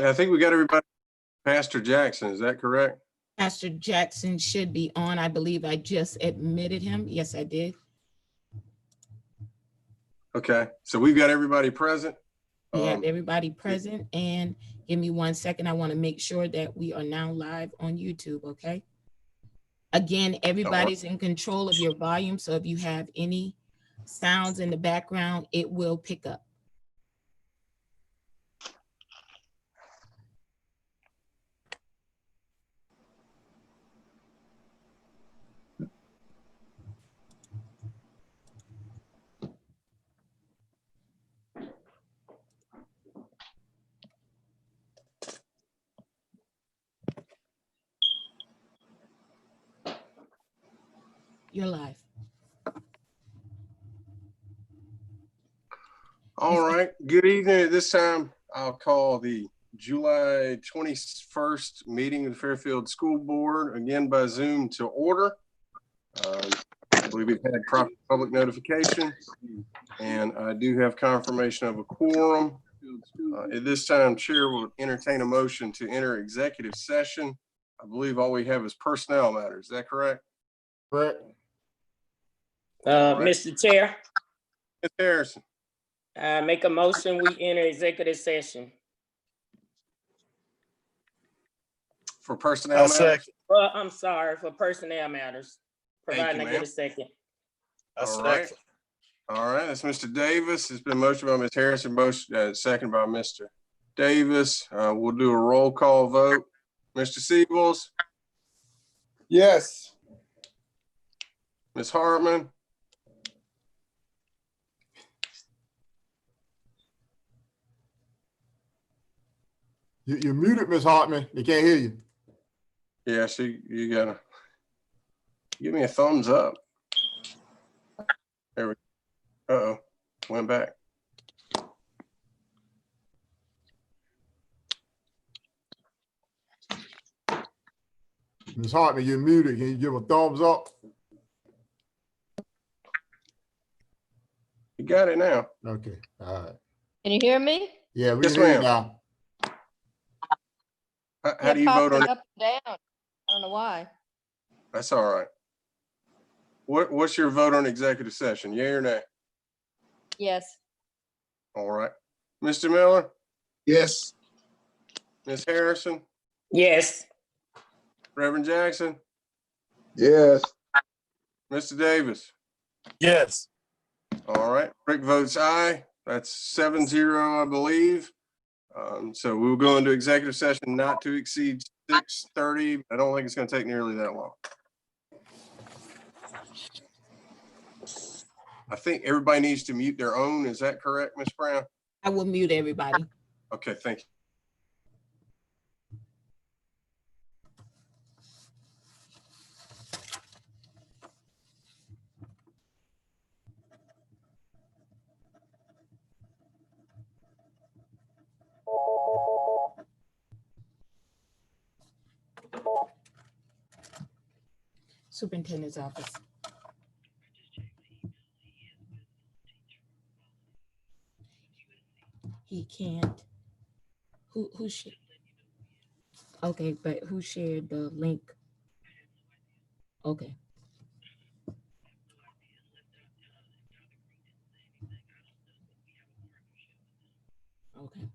right, I think we got everybody. Pastor Jackson, is that correct? Pastor Jackson should be on. I believe I just admitted him. Yes, I did. Okay, so we've got everybody present. We have everybody present, and give me 1 second. I want to make sure that we are now live on YouTube, okay? Again, everybody's in control of your volume, so if you have any sounds in the background, it will pick up. You're live. All right, good evening. At this time, I'll call the July 21st meeting of the Fairfield School Board, again by Zoom, to order. I believe we've had proper public notification, and I do have confirmation of a quorum. At this time, Chair will entertain a motion to enter executive session. I believe all we have is personnel matters. Is that correct? Correct. Mr. Chair, Ms. Harrison. make a motion, we enter executive session. For personnel matters? Well, I'm sorry, for personnel matters. Providing I get a second. All right. All right, that's Mr. Davis. It's been motioned by Ms. Harrison, motion second by Mr. Davis. We'll do a roll call vote. Mr. Siebels? Yes. Ms. Hartman? You're muted, Ms. Hartman. They can't hear you. Yeah, so you gotta give me a thumbs up. There we go. Uh-oh, went back. Ms. Hartman, you're muted. Can you give a thumbs up? You got it now. Okay. All right. Can you hear me? Yeah, we Yes, can hear you ma'am. now. How do you vote on it? Up and down. I don't know why. That's all right. What's your vote on executive session? Yay or nay? Yes. All right. Mr. Miller? Yes. Ms. Harrison? Yes. Reverend Jackson? Yes. Mr. Davis? Yes. All right. Rick votes aye. That's 7-0, I believe. So we'll go into executive session not to exceed 6:30. I don't think it's going to take nearly that long. I think everybody needs to mute their own. Is that correct, Ms. Brown? I will mute everybody. Okay, thank you. Superintendent's office. He can't. Who shared? Okay, but who shared the link? Okay. Okay.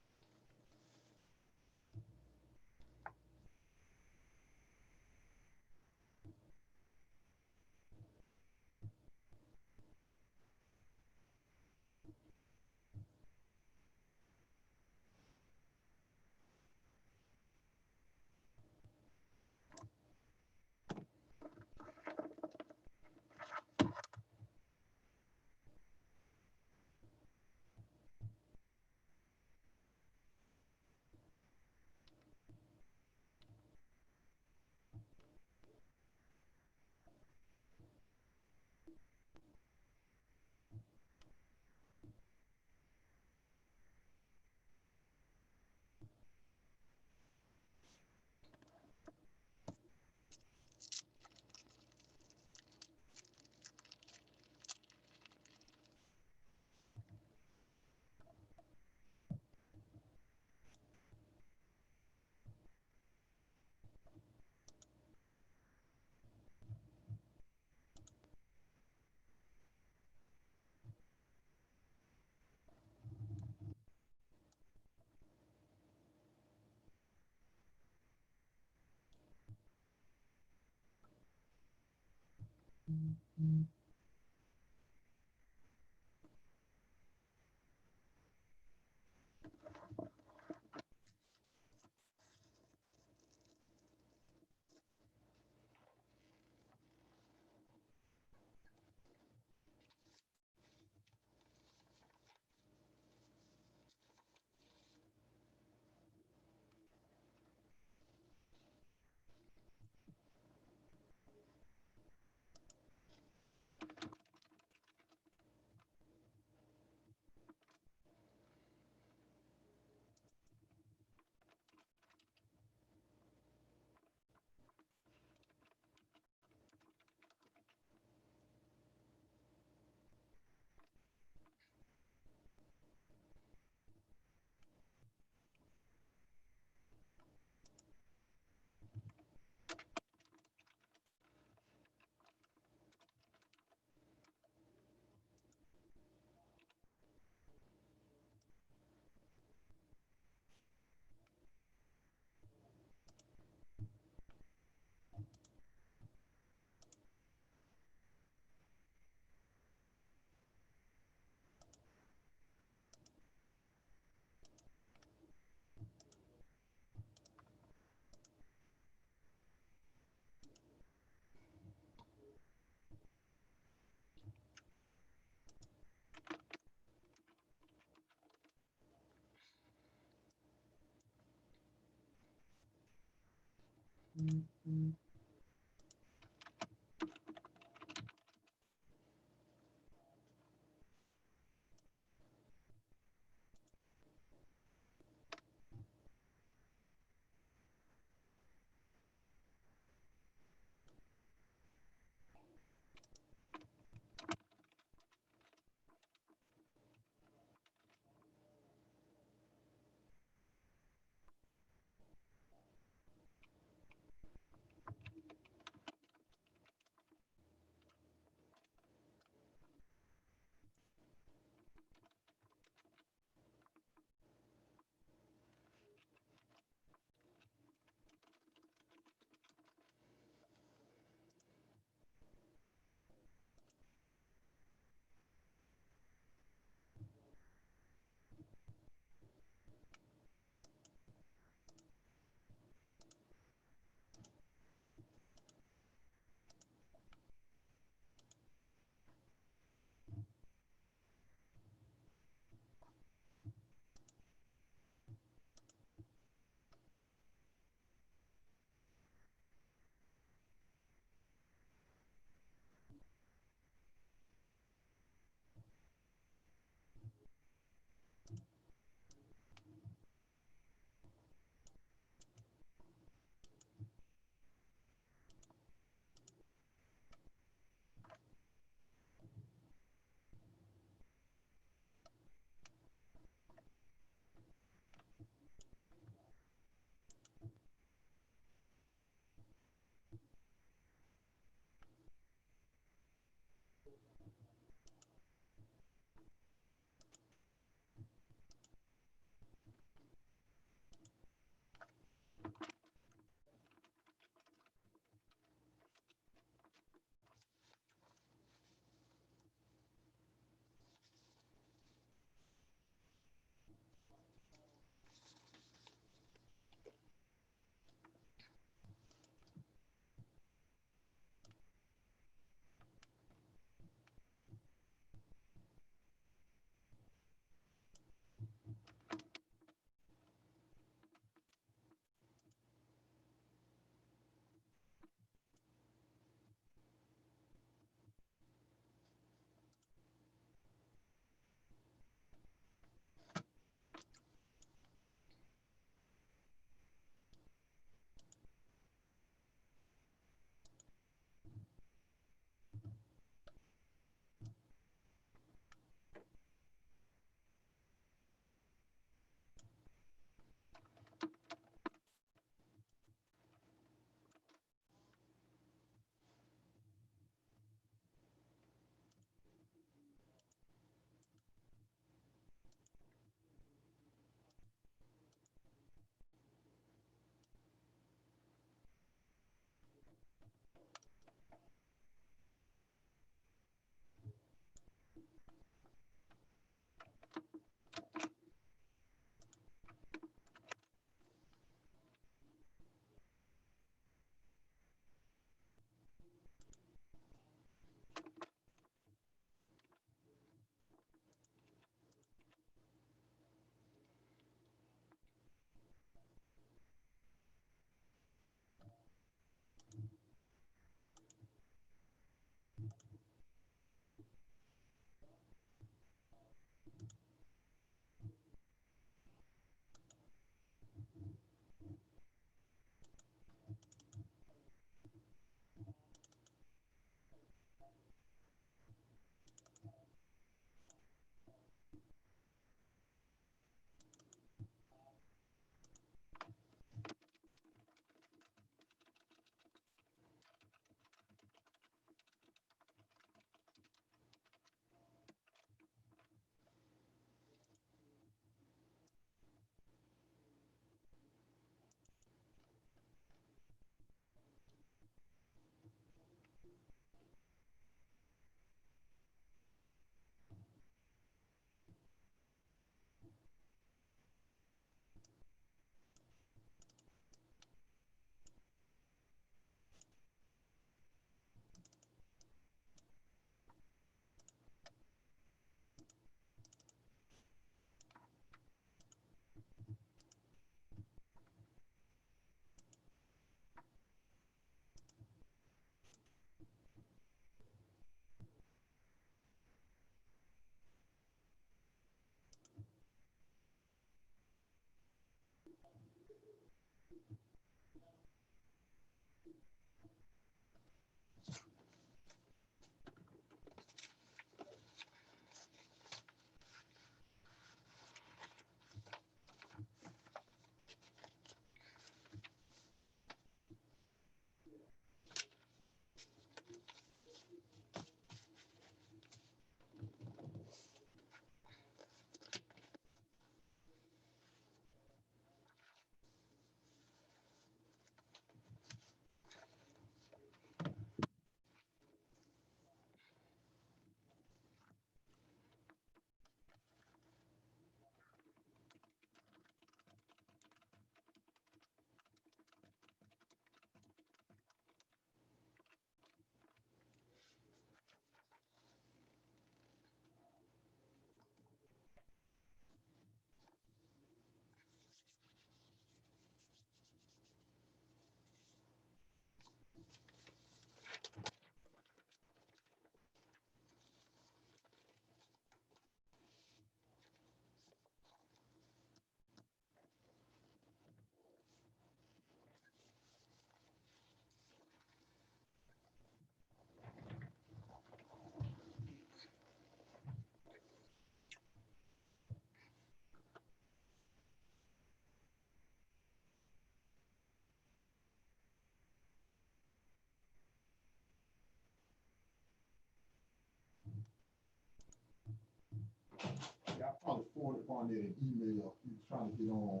I probably forwarded upon there an email. He was trying to get on.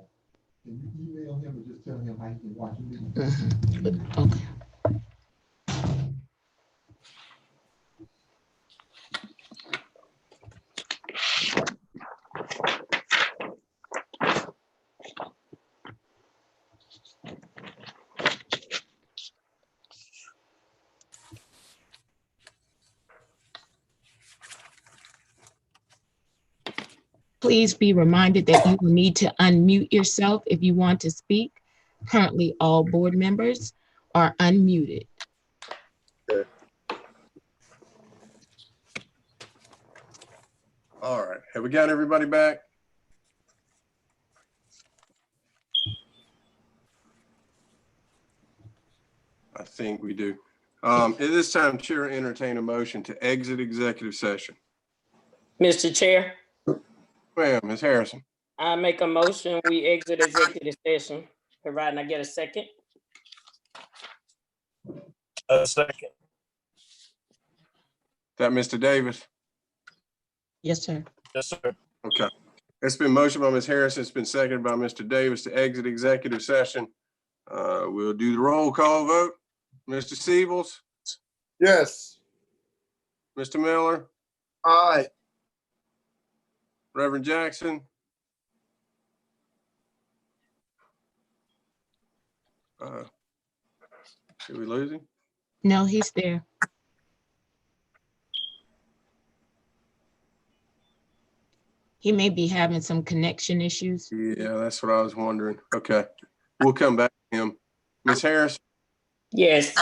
Can you email him and just tell him how he can watch the meeting? Okay. Please be reminded that you will need to unmute yourself if you want to speak. Currently, all board members are unmuted. All right, have we got everybody back? I think we do. At this time, Chair, entertain a motion to exit executive session. Mr. Chair, Ma'am, Ms. Harrison. I make a motion, we exit executive session, providing I get a second. A second. That Mr. Davis? Yes, sir. Yes, sir. Okay. It's been motioned by Ms. Harrison. It's been seconded by Mr. Davis to exit executive session. We'll do the roll call vote. Mr. Siebels, Yes. Mr. Miller, Aye. Reverend Jackson. Did we lose him? No, he's there. He may be having some connection issues. Yeah, that's what I was wondering. Okay, we'll come back to him. Ms. Harris, Yes.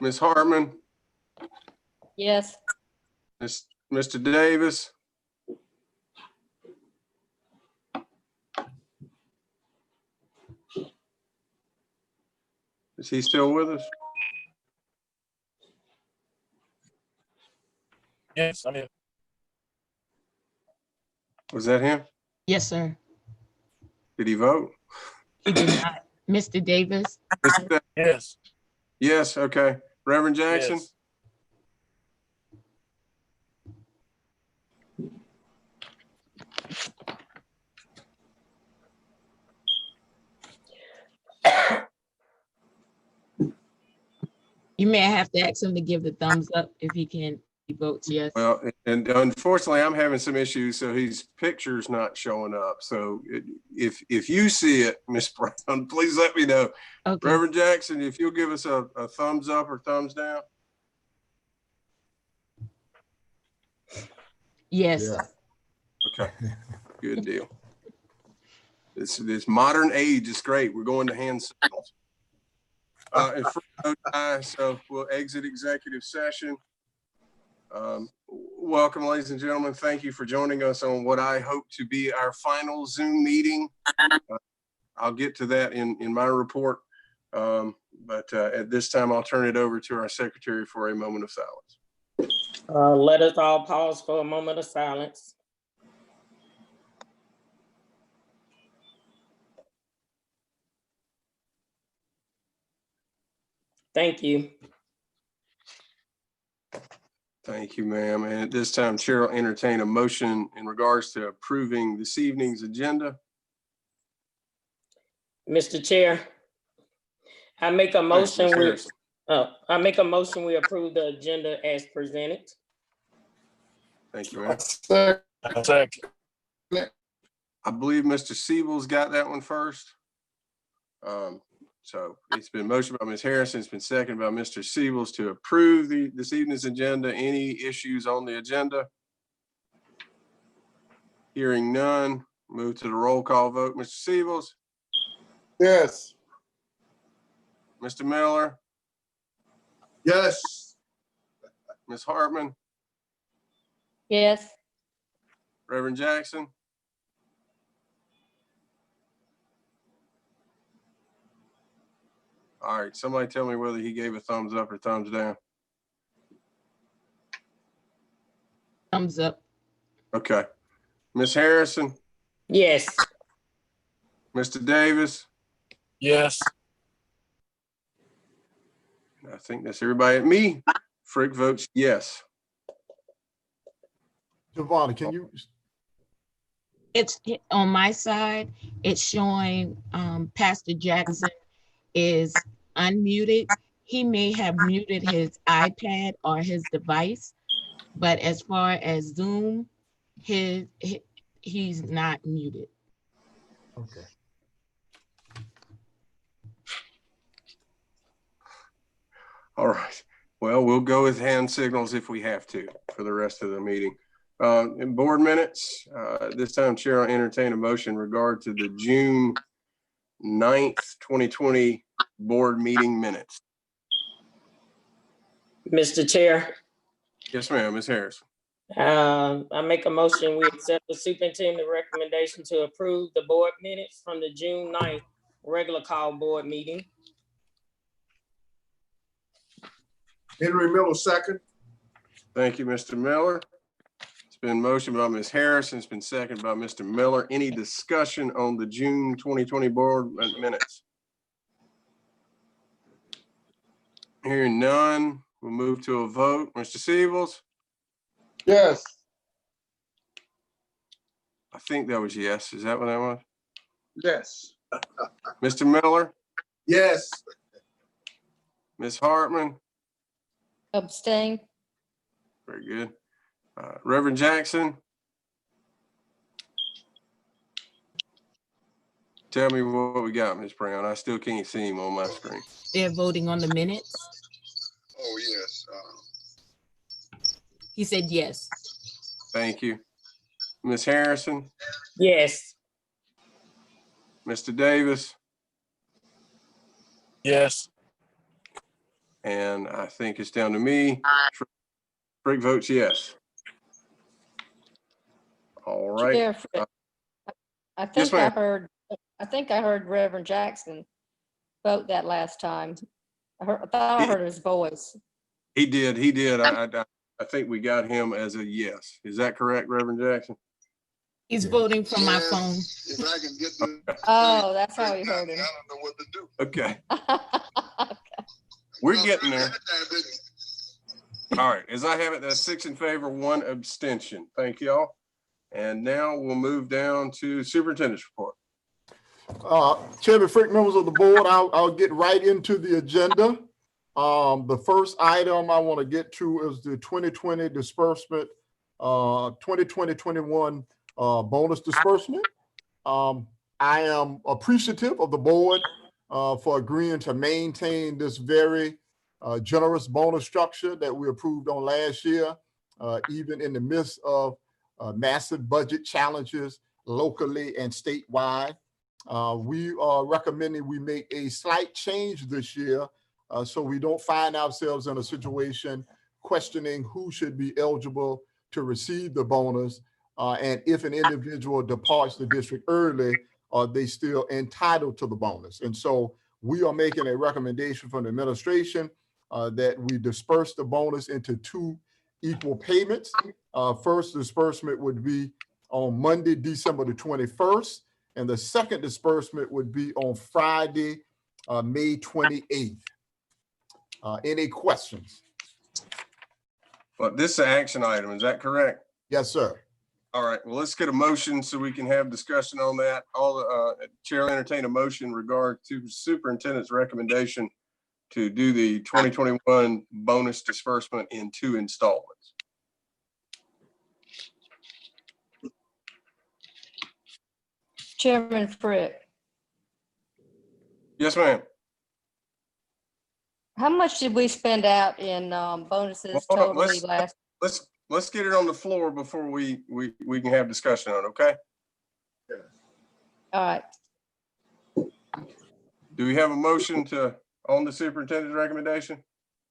Ms. Hartman, Yes. Mr. Davis. Is he still with us? Yes, I'm here. Was that him? Yes, sir. Did he vote? He did not. Mr. Davis? Yes. Yes, okay. Reverend Jackson? Yes. You may have to ask him to give the thumbs up if he can. He votes yes. Well, and unfortunately, I'm having some issues, so his picture's not showing up. So if you see it, Miss Brown, please let me know. Okay. Reverend Jackson, if you'll give us a thumbs up or thumbs down. Yes. Yeah. Okay, good deal. This modern age is great. We're going to hand signals. And for no tie, so we'll exit executive session. Welcome, ladies and gentlemen. Thank you for joining us on what I hope to be our final Zoom meeting. I'll get to that in my report. But at this time, I'll turn it over to our secretary for a moment of silence. Let us all pause for a moment of silence. Thank you. Thank you, ma'am. And at this time, Chair will entertain a motion in regards to approving this evening's agenda. Mr. Chair, I make a motion. Ms. Harrison. I make a motion we approve the agenda as presented. Thank you, ma'am. A second. I believe Mr. Siebel's got that one first. So it's been motioned by Ms. Harrison. It's been seconded by Mr. Siebel's to approve this evening's agenda. Any issues on the agenda? Hearing none, move to the roll call vote. Mr. Siebel's, Yes. Mr. Miller, Yes. Ms. Hartman, Yes. Reverend Jackson. All right, somebody tell me whether he gave a thumbs up or thumbs down. Thumbs up. Okay. Ms. Harrison, Yes. Mr. Davis, Yes. I think that's everybody at me. Frick votes yes. Giovanni, can you? It's on my side, it's showing Pastor Jackson is unmuted. He may have muted his iPad or his device, but as far as Zoom, he's not muted. Okay. All right. Well, we'll go with hand signals if we have to for the rest of the meeting. In board minutes, this time Chair will entertain a motion in regard to the June 9th, 2020 board meeting minutes. Mr. Chair, Yes, ma'am. Ms. Harris. I make a motion we accept the superintendent recommendation to approve the board minutes from the June 9th regular call board meeting. Henry Miller, second. Thank you, Mr. Miller. It's been motioned by Ms. Harrison. It's been seconded by Mr. Miller. Any discussion on the June 2020 board minutes? Hearing none, we'll move to a vote. Mr. Siebels? Yes. I think that was yes. Is that what that was? Yes. Mr. Miller? Yes. Ms. Hartman? Abstain. Very good. Reverend Jackson? Tell me what we got, Ms. Brown. I still can't see him on my screen. They're voting on the minutes. Oh, yes. He said yes. Thank you. Ms. Harrison? Yes. Mr. Davis? Yes. And I think it's down to me. Frick votes yes. All right. Chair, I yes, think ma'am. I heard Reverend Jackson vote that last time. I thought I heard his voice. He did. He did. I think we got him as a yes. Is that correct, Reverend Jackson? He's voting from my phone. If I can get the. Oh, that's how he heard him. I don't know what to do. Okay. We're getting there. All right. As I have it, that's 6 in favor, 1 abstention. Thank y'all. And now we'll move down to superintendent's report. Chairman Frick, members of the board, I'll get right into the agenda. The first item I want to get to is the 2020 disbursement, 2020-21 bonus disbursement. I am appreciative of the board for agreeing to maintain this very generous bonus structure that we approved on last year, even in the midst of massive budget challenges locally and statewide. We are recommending we make a slight change this year so we don't find ourselves in a situation questioning who should be eligible to receive the bonus. And if an individual departs the district early, are they still entitled to the bonus? And so we are making a recommendation from the administration that we disperse the bonus into 2 equal payments. First disbursement would be on Monday, December the 21st, and the second disbursement would be on Friday, May 28th. Any questions? But this is an action item, is that correct? Yes, sir. All right, well, let's get a motion so we can have discussion on that. Chair will entertain a motion in regard to superintendent's recommendation to do the 2021 bonus disbursement in 2 installments. Chairman Frick, Yes, ma'am. how much did we spend out in bonuses Well, hold on, totally last? Let's get it on the floor before we can have discussion on it, okay? All right, Do we have a motion on the superintendent's recommendation?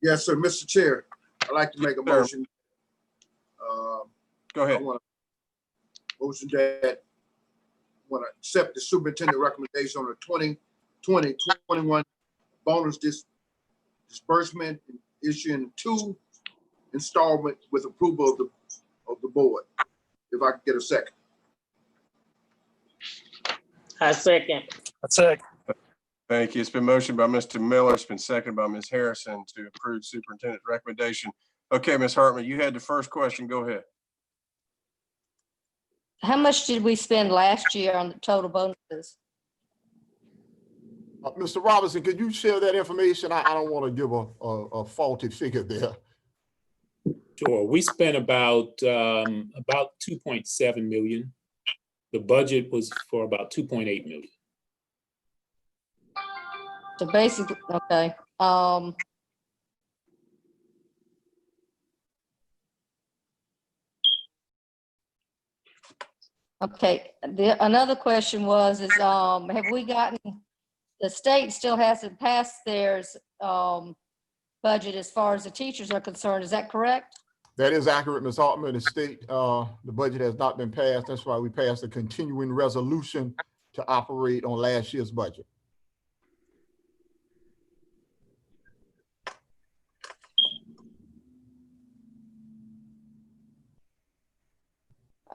Yes, sir. Mr. Chair, I'd like to make a Sir. motion. Go I ahead. want a motion that want to accept the superintendent recommendation on the 2020-21 bonus disbursement and issuing 2 installment with approval of the board. If I could get a second. I second. Thank you. It's been motioned by Mr. Miller. It's been seconded by Ms. Harrison to approve superintendent's recommendation. Okay, Ms. Hartman, you had the first question. Go ahead. how much did we spend last year on the total bonuses? Mr. Robinson, could you share that information? I don't want to give a faulty figure there. Sure. We spent about 2.7 million. The budget was for about 2.8 million. So basically, okay. Okay, another question was, have we gotten, the state still hasn't passed theirs budget as far as the teachers are concerned, is that correct? That is accurate, Ms. Hartman. The state, the budget has not been passed. That's why we passed a continuing resolution to operate on last year's budget.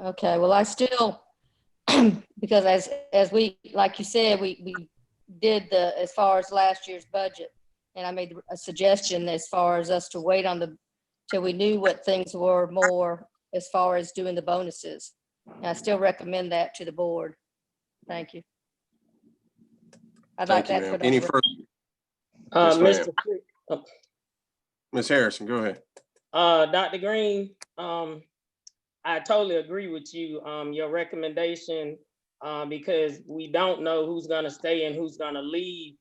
Okay, well, I still, because as we, like you said, we did as far as last year's budget, and I made a suggestion as far as us to wait on till we knew what things were more as far as doing the bonuses. And I still recommend that to the board. Thank you. I'd like Thank you, that ma'am. Any for further? Yes, ma'am. Mr. Frick, Ms. Harrison, go ahead. Dr. Green, I totally agree with you, your recommendation, because we don't know who's gonna stay and who's gonna leave.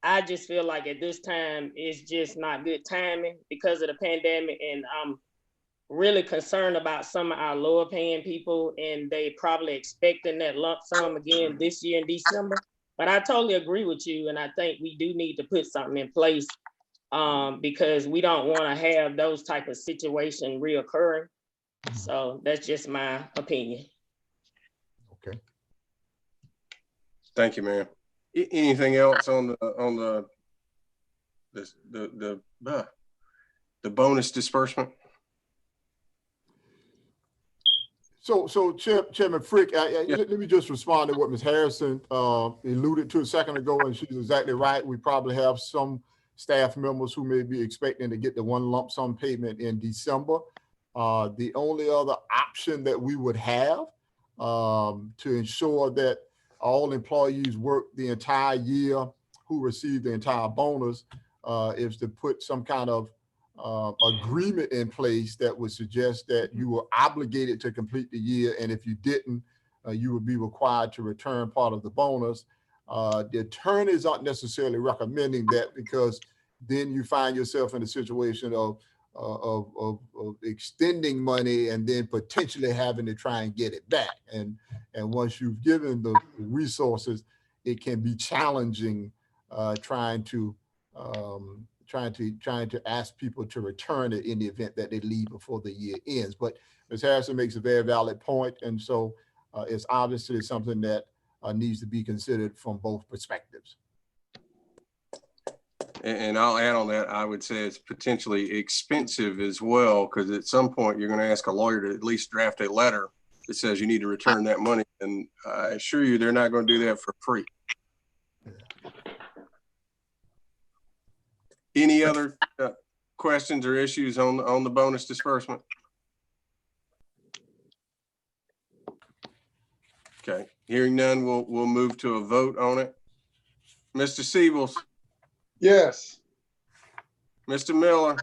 I just feel like at this time, it's just not good timing because of the pandemic, and I'm really concerned about some of our lower paying people, and they probably expecting that lump sum again this year in December. But I totally agree with you, and I think we do need to put something in place because we don't want to have those type of situations reoccurring. So that's just my opinion. Okay. Thank you, ma'am. Anything else on the bonus disbursement? So Chairman Frick, let me just respond to what Ms. Harrison alluded to a second ago, and she's exactly right. We probably have some staff members who may be expecting to get the 1 lump sum payment in December. The only other option that we would have to ensure that all employees work the entire year who receive the entire bonus is to put some kind of agreement in place that would suggest that you were obligated to complete the year, and if you didn't, you would be required to return part of the bonus. The attorneys aren't necessarily recommending that because then you find yourself in a situation of extending money and then potentially having to try and get it back. And once you've given the resources, it can be challenging trying to ask people to return it in the event that they leave before the year ends. But Ms. Harrison makes a very valid point, and so it's obviously something that needs to be considered from both perspectives. And I'll add on that, I would say it's potentially expensive as well, because at some point you're going to ask a lawyer to at least draft a letter that says you need to return that money. And I assure you, they're not going to do that for free. Any other questions or issues on the bonus disbursement? Okay, hearing none, we'll move to a vote on it. Mr. Siebels, Yes. Mr. Miller,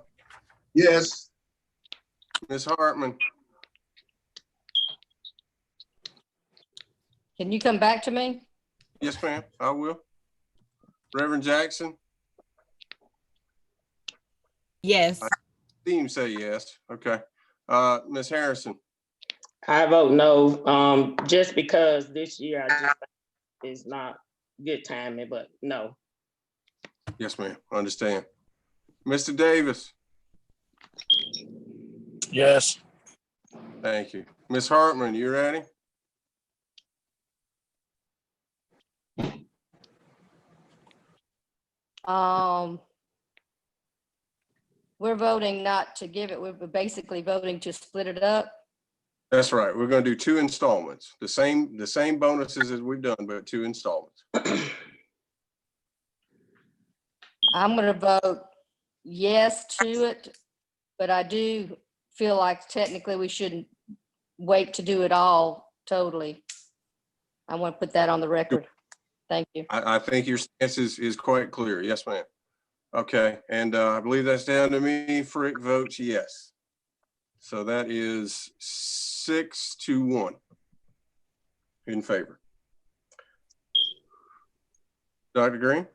Yes. Ms. Hartman, Can you come back to me? yes, ma'am, I will. Reverend Jackson, Yes. see him say yes. Okay. Ms. Harrison, I vote no, just because this year I just think it's not good timing, but no. yes, ma'am, understand. Mr. Davis, Yes. thank you. Ms. Hartman, you ready? We're voting not to give it. We're basically voting to split it up. That's right. We're going to do 2 installments, the same bonuses as we've done, but 2 installments. I'm going to vote yes to it, but I do feel like technically we shouldn't wait to do it all totally. I want to put that on the record. Thank you. I think your stance is quite clear. Yes, ma'am. Okay, and I believe that's down to me. Frick votes yes. So that is 6-1 in favor. Dr. Green?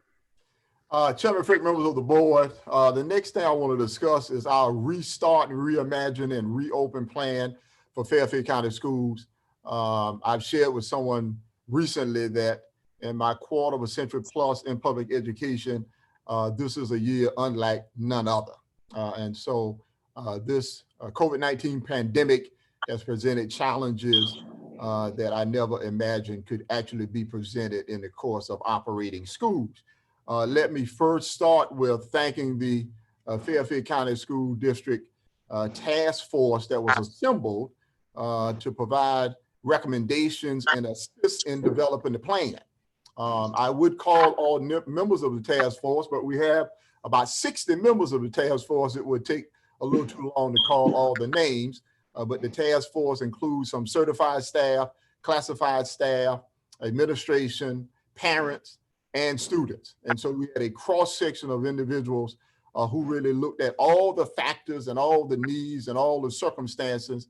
Chairman Frick, members of the board, the next thing I want to discuss is our restart and reimagine and reopen plan for Fairfield County Schools. I've shared with someone recently that in my quarter of a century plus in public education, this is a year unlike none other. And so this COVID-19 pandemic has presented challenges that I never imagined could actually be presented in the course of operating schools. Let me first start with thanking the Fairfield County School District task force that was assembled to provide recommendations and assist in developing the plan. I would call all members of the task force, but we have about 60 members of the task force. It would take a little too long to call all the names, but the task force includes some certified staff, classified staff, administration, parents, and students. And so we had a cross section of individuals who really looked at all the factors and all the needs and all the circumstances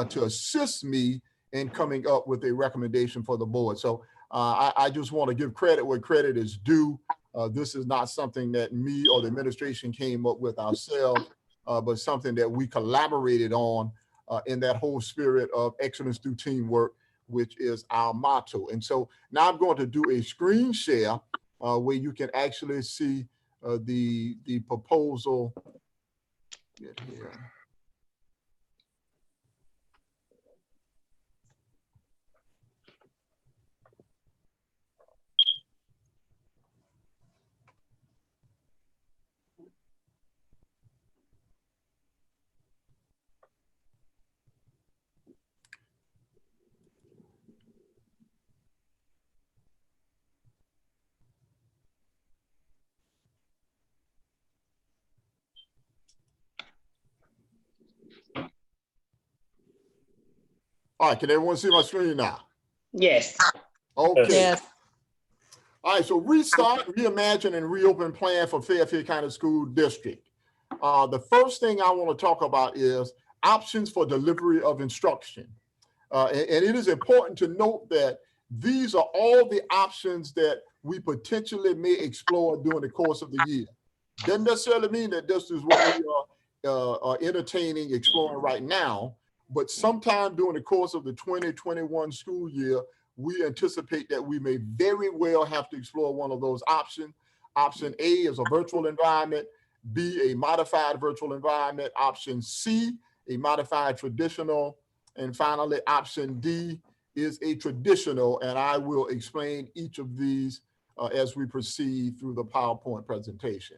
to assist me in coming up with a recommendation for the board. So I just want to give credit where credit is due. This is not something that me or the administration came up with ourselves, but something that we collaborated on in that whole spirit of excellence through teamwork, which is our motto. And so now I'm going to do a screen share where you can actually see the proposal. Get here. All right, can everyone see my screen now? Yes. Okay. Yes. All right, so restart, reimagine, and reopen plan for Fairfield County School District. The first thing I want to talk about is options for delivery of instruction. And it is important to note that these are all the options that we potentially may explore during the course of the year. Doesn't necessarily mean that this is what we are entertaining, exploring right now, but sometime during the course of the 2021 school year, we anticipate that we may very well have to explore one of those options. Option A is a virtual environment, B, a modified virtual environment, option C, a modified traditional, and finally, option D is a traditional, and I will explain each of these as we proceed through the PowerPoint presentation.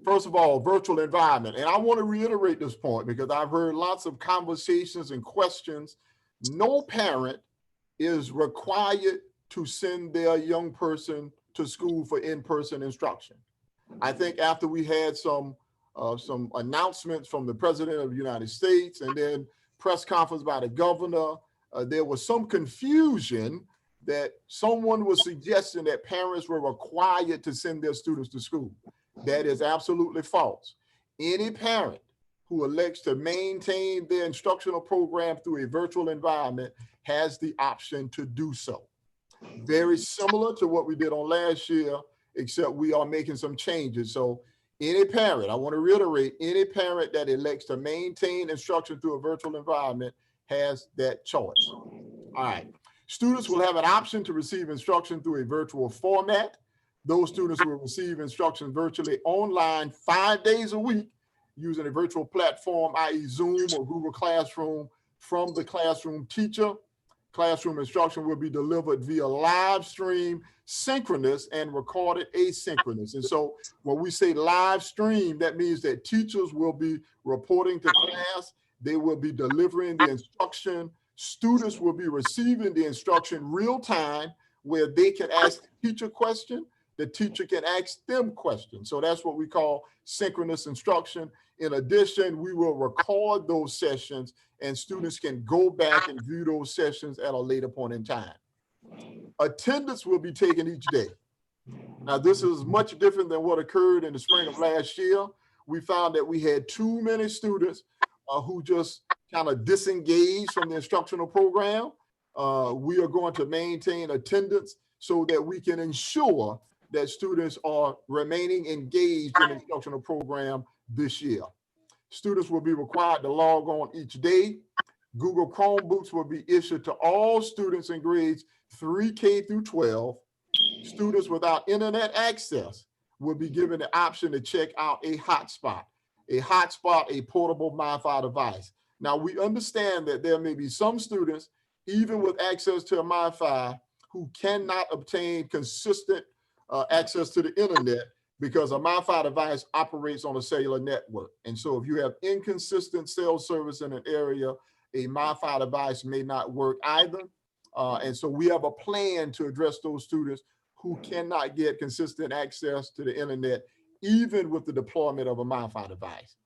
First of all, virtual environment. And I want to reiterate this point because I've heard lots of conversations and questions. No parent is required to send their young person to school for in-person instruction. I think after we had some announcements from the President of the United States and then press conference by the governor, there was some confusion that someone was suggesting that parents were required to send their students to school. That is absolutely false. Any parent who elects to maintain their instructional program through a virtual environment has the option to do so. Very similar to what we did on last year, except we are making some changes. So any parent, I want to reiterate, any parent that elects to maintain instruction through a virtual environment has that choice. All right. Students will have an option to receive instruction through a virtual format. Those students will receive instruction virtually online 5 days a week using a virtual platform, i.e. Zoom or Google Classroom, from the classroom teacher. Classroom instruction will be delivered via live stream, synchronous, and recorded asynchronous. And so when we say live stream, that means that teachers will be reporting to class, they will be delivering the instruction, students will be receiving the instruction real time where they can ask the teacher question, the teacher can ask them questions. So that's what we call synchronous instruction. In addition, we will record those sessions and students can go back and view those sessions at a later point in time. Attendance will be taken each day. Now, this is much different than what occurred in the spring of last year. We found that we had too many students who just kind of disengaged from the instructional program. We are going to maintain attendance so that we can ensure that students are remaining engaged in the instructional program this year. Students will be required to log on each day. Google Chromebooks will be issued to all students in grades 3K through 12. Students without internet access will be given the option to check out a hotspot. A hotspot, a portable Wi-Fi device. Now, we understand that there may be some students, even with access to a Wi-Fi, who cannot obtain consistent access to the internet because a Wi-Fi device operates on a cellular network. And so if you have inconsistent cell service in an area, a Wi-Fi device may not work either. And so we have a plan to address those students who cannot get consistent access to the internet, even with the deployment of a Wi-Fi device.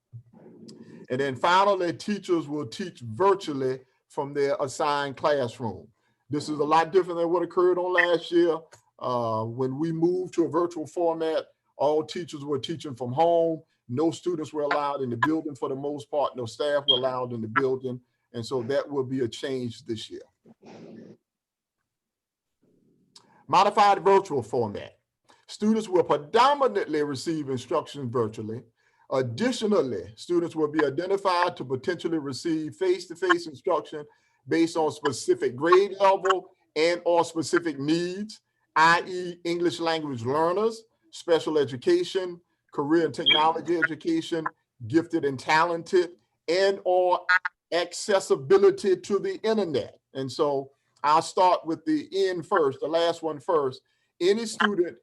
And then finally, teachers will teach virtually from their assigned classroom. This is a lot different than what occurred on last year. When we moved to a virtual format, all teachers were teaching from home. No students were allowed in the building for the most part. No staff were allowed in the building. And so that will be a change this year. Modified virtual format. Students will predominantly receive instruction virtually. Additionally, students will be identified to potentially receive face-to-face instruction based on specific grade level and or specific needs, i.e. English language learners, special education, career and technology education, gifted and talented, and or accessibility to the internet. And so I'll start with the end first, the last one first. Any student,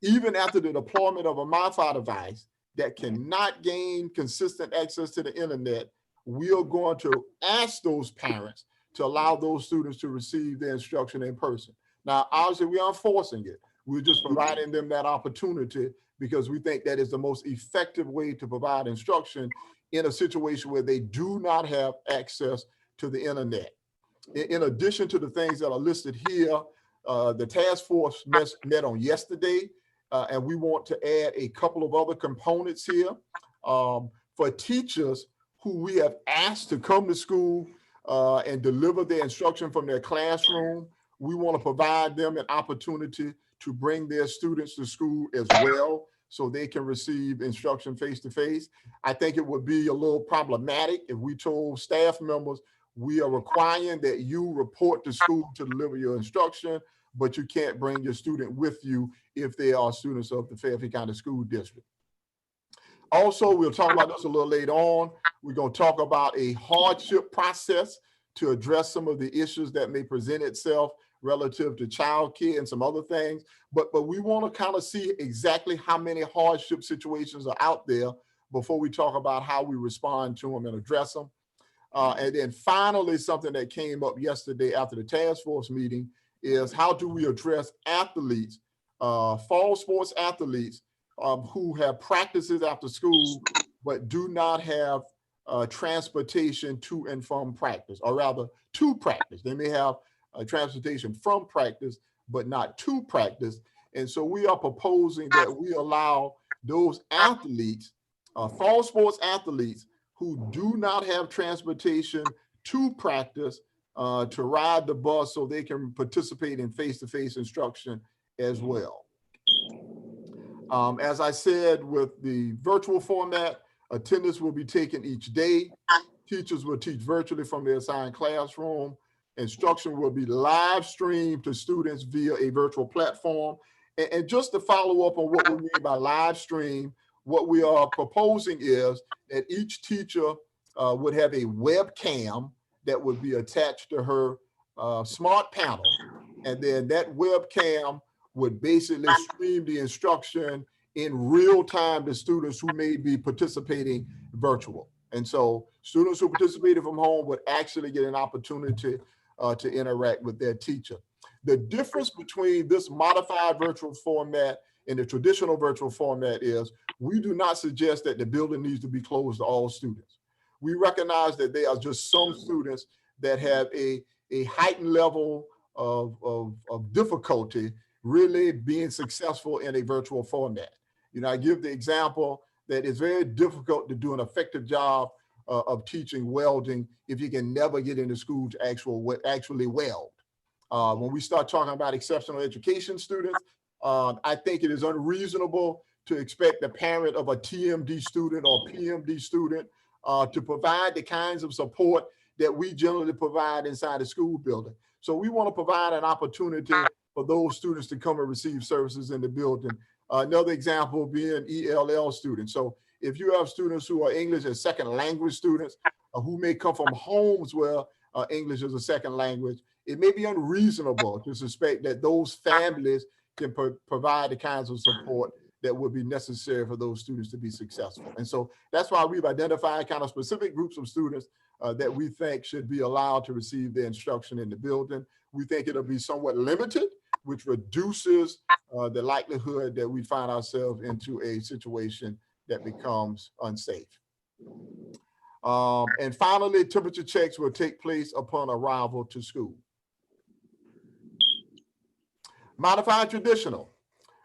even after the deployment of a Wi-Fi device, that cannot gain consistent access to the internet, we are going to ask those parents to allow those students to receive their instruction in person. Now, obviously, we aren't forcing it. We're just providing them that opportunity because we think that is the most effective way to provide instruction in a situation where they do not have access to the internet. In addition to the things that are listed here, the task force met on yesterday, and we want to add a couple of other components here. For teachers who we have asked to come to school and deliver their instruction from their classroom, we want to provide them an opportunity to bring their students to school as well so they can receive instruction face-to-face. I think it would be a little problematic if we told staff members, we are requiring that you report to school to deliver your instruction, but you can't bring your student with you if they are students of the Fairfield County School District. Also, we'll talk about this a little later on. We're going to talk about a hardship process to address some of the issues that may present itself relative to childcare and some other things. But we want to kind of see exactly how many hardship situations are out there before we talk about how we respond to them and address them. And then finally, something that came up yesterday after the task force meeting is how do we address athletes, fall sports athletes who have practices after school, but do not have transportation to and from practice, or rather to practice. They may have transportation from practice, but not to practice. And so we are proposing that we allow those athletes, fall sports athletes, who do not have transportation to practice to ride the bus so they can participate in face-to-face instruction as well. As I said, with the virtual format, attendance will be taken each day. Teachers will teach virtually from their assigned classroom. Instruction will be live streamed to students via a virtual platform. And just to follow up on what we mean by live stream, what we are proposing is that each teacher would have a webcam that would be attached to her smart panel. And then that webcam would basically stream the instruction in real time to students who may be participating virtual. And so students who participated from home would actually get an opportunity to interact with their teacher. The difference between this modified virtual format and the traditional virtual format is we do not suggest that the building needs to be closed to all students. We recognize that there are just some students that have a heightened level of difficulty really being successful in a virtual format. You know, I give the example that it's very difficult to do an effective job of teaching welding if you can never get into school to actually weld. When we start talking about exceptional education students, I think it is unreasonable to expect the parent of a TMD student or PMD student to provide the kinds of support that we generally provide inside the school building. So we want to provide an opportunity for those students to come and receive services in the building. Another example being ELL students. So if you have students who are English as second language students, who may come from homes where English is a second language, it may be unreasonable to suspect that those families can provide the kinds of support that would be necessary for those students to be successful. And so that's why we've identified kind of specific groups of students that we think should be allowed to receive their instruction in the building. We think it'll be somewhat limited, which reduces the likelihood that we find ourselves into a situation that becomes unsafe. And finally, temperature checks will take place upon arrival to school. Modified traditional.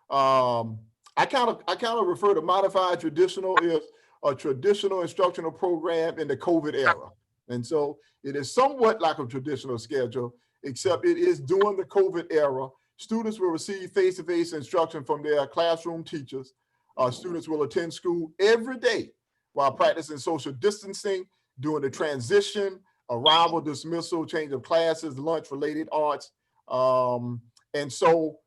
I kind of refer to modified traditional as a traditional instructional program in the COVID era. And so it is somewhat like a traditional schedule, except it is during the COVID era. Students will receive face-to-face instruction from their classroom teachers. Students will attend school every day while practicing social distancing during the transition, arrival, dismissal, change of classes, lunch-related arts. And so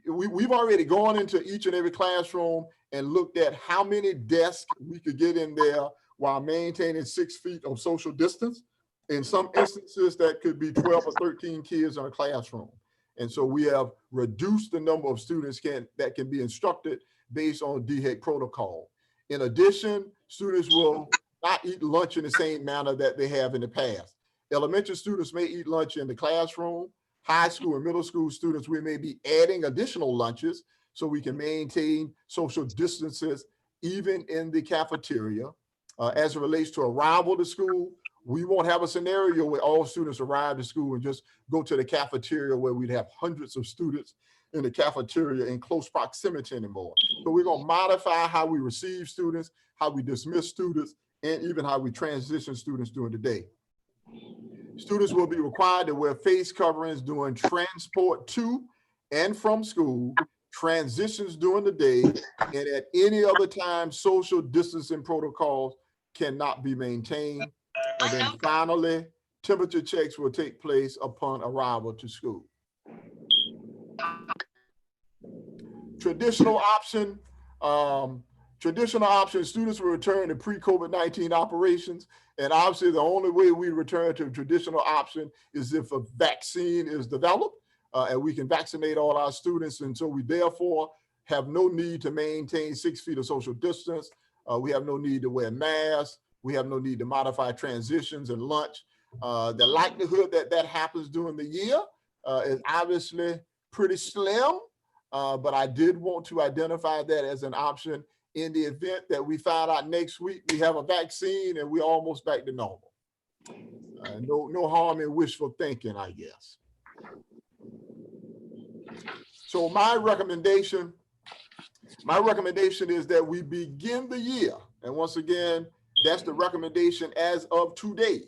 we've already gone into each and every classroom and looked at how many desks we could get in there while maintaining 6 feet of social distance. In some instances, that could be 12 or 13 kids in a classroom. And so we have reduced the number of students that can be instructed based on DHEC protocol. In addition, students will not eat lunch in the same manner that they have in the past. Elementary students may eat lunch in the classroom. High school and middle school students, we may be adding additional lunches so we can maintain social distances even in the cafeteria. As it relates to arrival to school, we won't have a scenario where all students arrive to school and just go to the cafeteria where we'd have hundreds of students in the cafeteria in close proximity anymore. So we're going to modify how we receive students, how we dismiss students, and even how we transition students during the day. Students will be required to wear face coverings during transport to and from school, transitions during the day, and at any other time, social distancing protocols cannot be maintained. And then finally, temperature checks will take place upon arrival to school. Traditional option. Traditional option, students will return to pre-COVID-19 operations. And obviously the only way we return to a traditional option is if a vaccine is developed and we can vaccinate all our students. And so we therefore have no need to maintain 6 feet of social distance. We have no need to wear masks. We have no need to modify transitions and lunch. The likelihood that that happens during the year is obviously pretty slim, but I did want to identify that as an option in the event that we find out next week we have a vaccine and we're almost back to normal. No harm in wishful thinking, I guess. So my recommendation is that we begin the year, and once again, that's the recommendation as of today,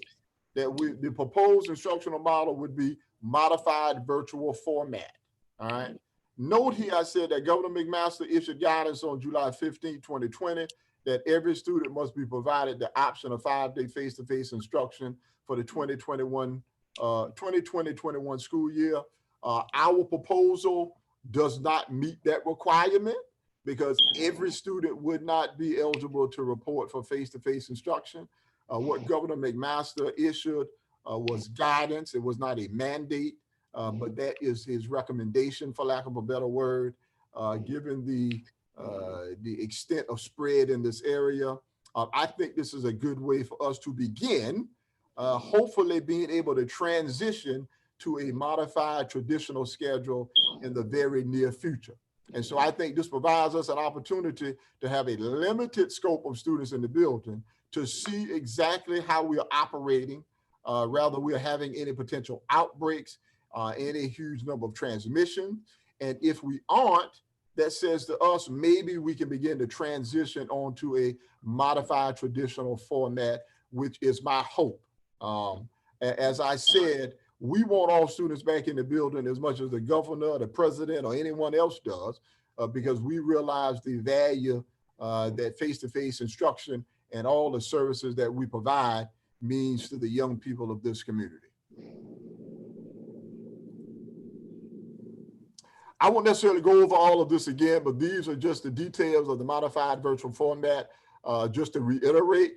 that the proposed instructional model would be modified virtual format. All right. Note here, I said that Governor McMaster issued guidance on July 15, 2020, that every student must be provided the option of 5-day face-to-face instruction for the 2020-21 school year. Our proposal does not meet that requirement because every student would not be eligible to report for face-to-face instruction. What Governor McMaster issued was guidance. It was not a mandate. But that is his recommendation, for lack of a better word, given the extent of spread in this area. I think this is a good way for us to begin, hopefully being able to transition to a modified traditional schedule in the very near future. And so I think this provides us an opportunity to have a limited scope of students in the building to see exactly how we are operating, rather we are having any potential outbreaks, any huge number of transmission. And if we aren't, that says to us, maybe we can begin to transition onto a modified traditional format, which is my hope. As I said, we want all students back in the building as much as the governor, the president, or anyone else does, because we realize the value that face-to-face instruction and all the services that we provide means to the young people of this community. I won't necessarily go over all of this again, but these are just the details of the modified virtual format. Just to reiterate,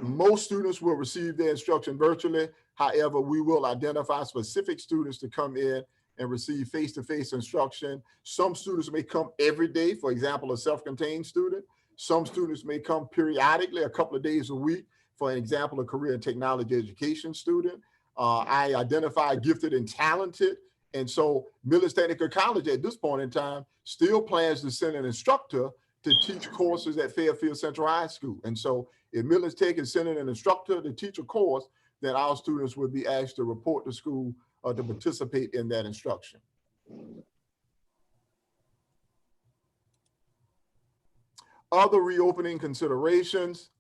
most students will receive their instruction virtually. However, we will identify specific students to come in and receive face-to-face instruction. Some students may come every day, for example, a self-contained student. Some students may come periodically, a couple of days a week, for an example, a career and technology education student. I identify gifted and talented. And so Millis Technical College at this point in time still plans to send an instructor to teach courses at Fairfield Central High School. And so if Millis Tech is sending an instructor to teach a course, then our students would be asked to report to school to participate in that instruction. Other reopening considerations.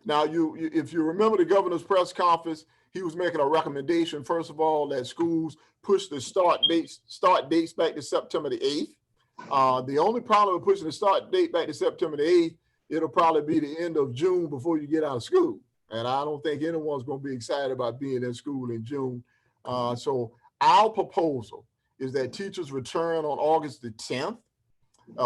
Now, if you remember the governor's press conference, he was making a recommendation, first of all, that schools push the start dates back to September the 8th. The only problem with pushing the start date back to September the 8th, it'll probably be the end of June before you get out of school. And I don't think anyone's going to be excited about being in school in June. So our proposal is that teachers return on August the 10th.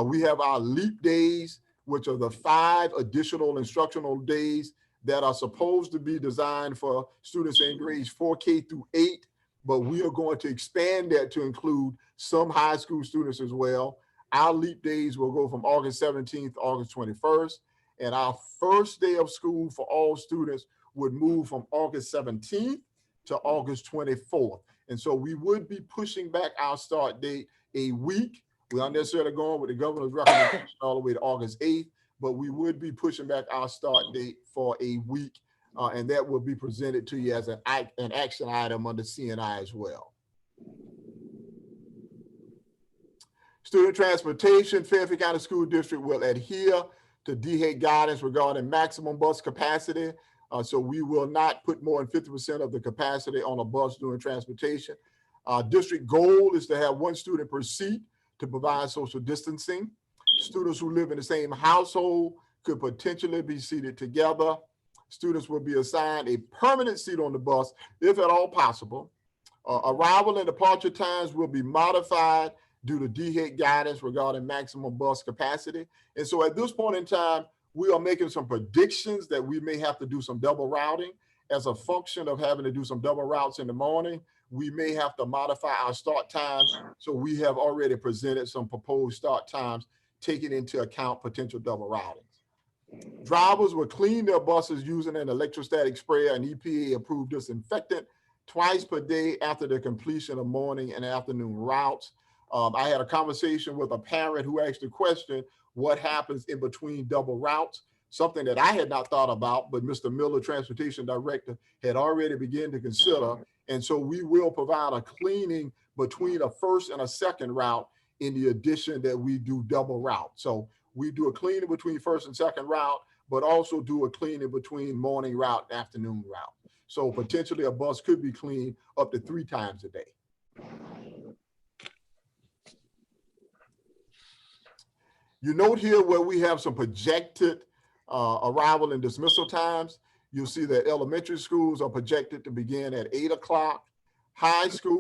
We have our leap days, which are the 5 additional instructional days that are supposed to be designed for students in grades 4K through 8, but we are going to expand that to include some high school students as well. Our leap days will go from August 17th to August 21st, and our first day of school for all students would move from August 17th to August 24th. And so we would be pushing back our start date a week. We aren't necessarily going with the governor's recommendation all the way to August 8th, but we would be pushing back our start date for a week, and that will be presented to you as an action item under CNI as well. Student transportation, Fairfield County School District will adhere to DHEC guidance regarding maximum bus capacity. So we will not put more than 50% of the capacity on a bus during transportation. District goal is to have 1 student per seat to provide social distancing. Students who live in the same household could potentially be seated together. Students will be assigned a permanent seat on the bus, if at all possible. Arrival and departure times will be modified due to DHEC guidance regarding maximum bus capacity. And so at this point in time, we are making some predictions that we may have to do some double routing as a function of having to do some double routes in the morning. We may have to modify our start times. So we have already presented some proposed start times, taking into account potential double routings. Drivers will clean their buses using an electrostatic sprayer and EPA approved disinfectant twice per day after the completion of morning and afternoon routes. I had a conversation with a parent who asked the question, what happens in between double routes? Something that I had not thought about, but Mr. Miller, Transportation Director, had already begun to consider. And so we will provide a cleaning between a first and a second route in the addition that we do double route. So we do a cleaning between first and second route, but also do a cleaning between morning route and afternoon route. So potentially a bus could be cleaned up to 3 times a day. You note here where we have some projected arrival and dismissal times. You'll see that elementary schools are projected to begin at 8 o'clock. High school,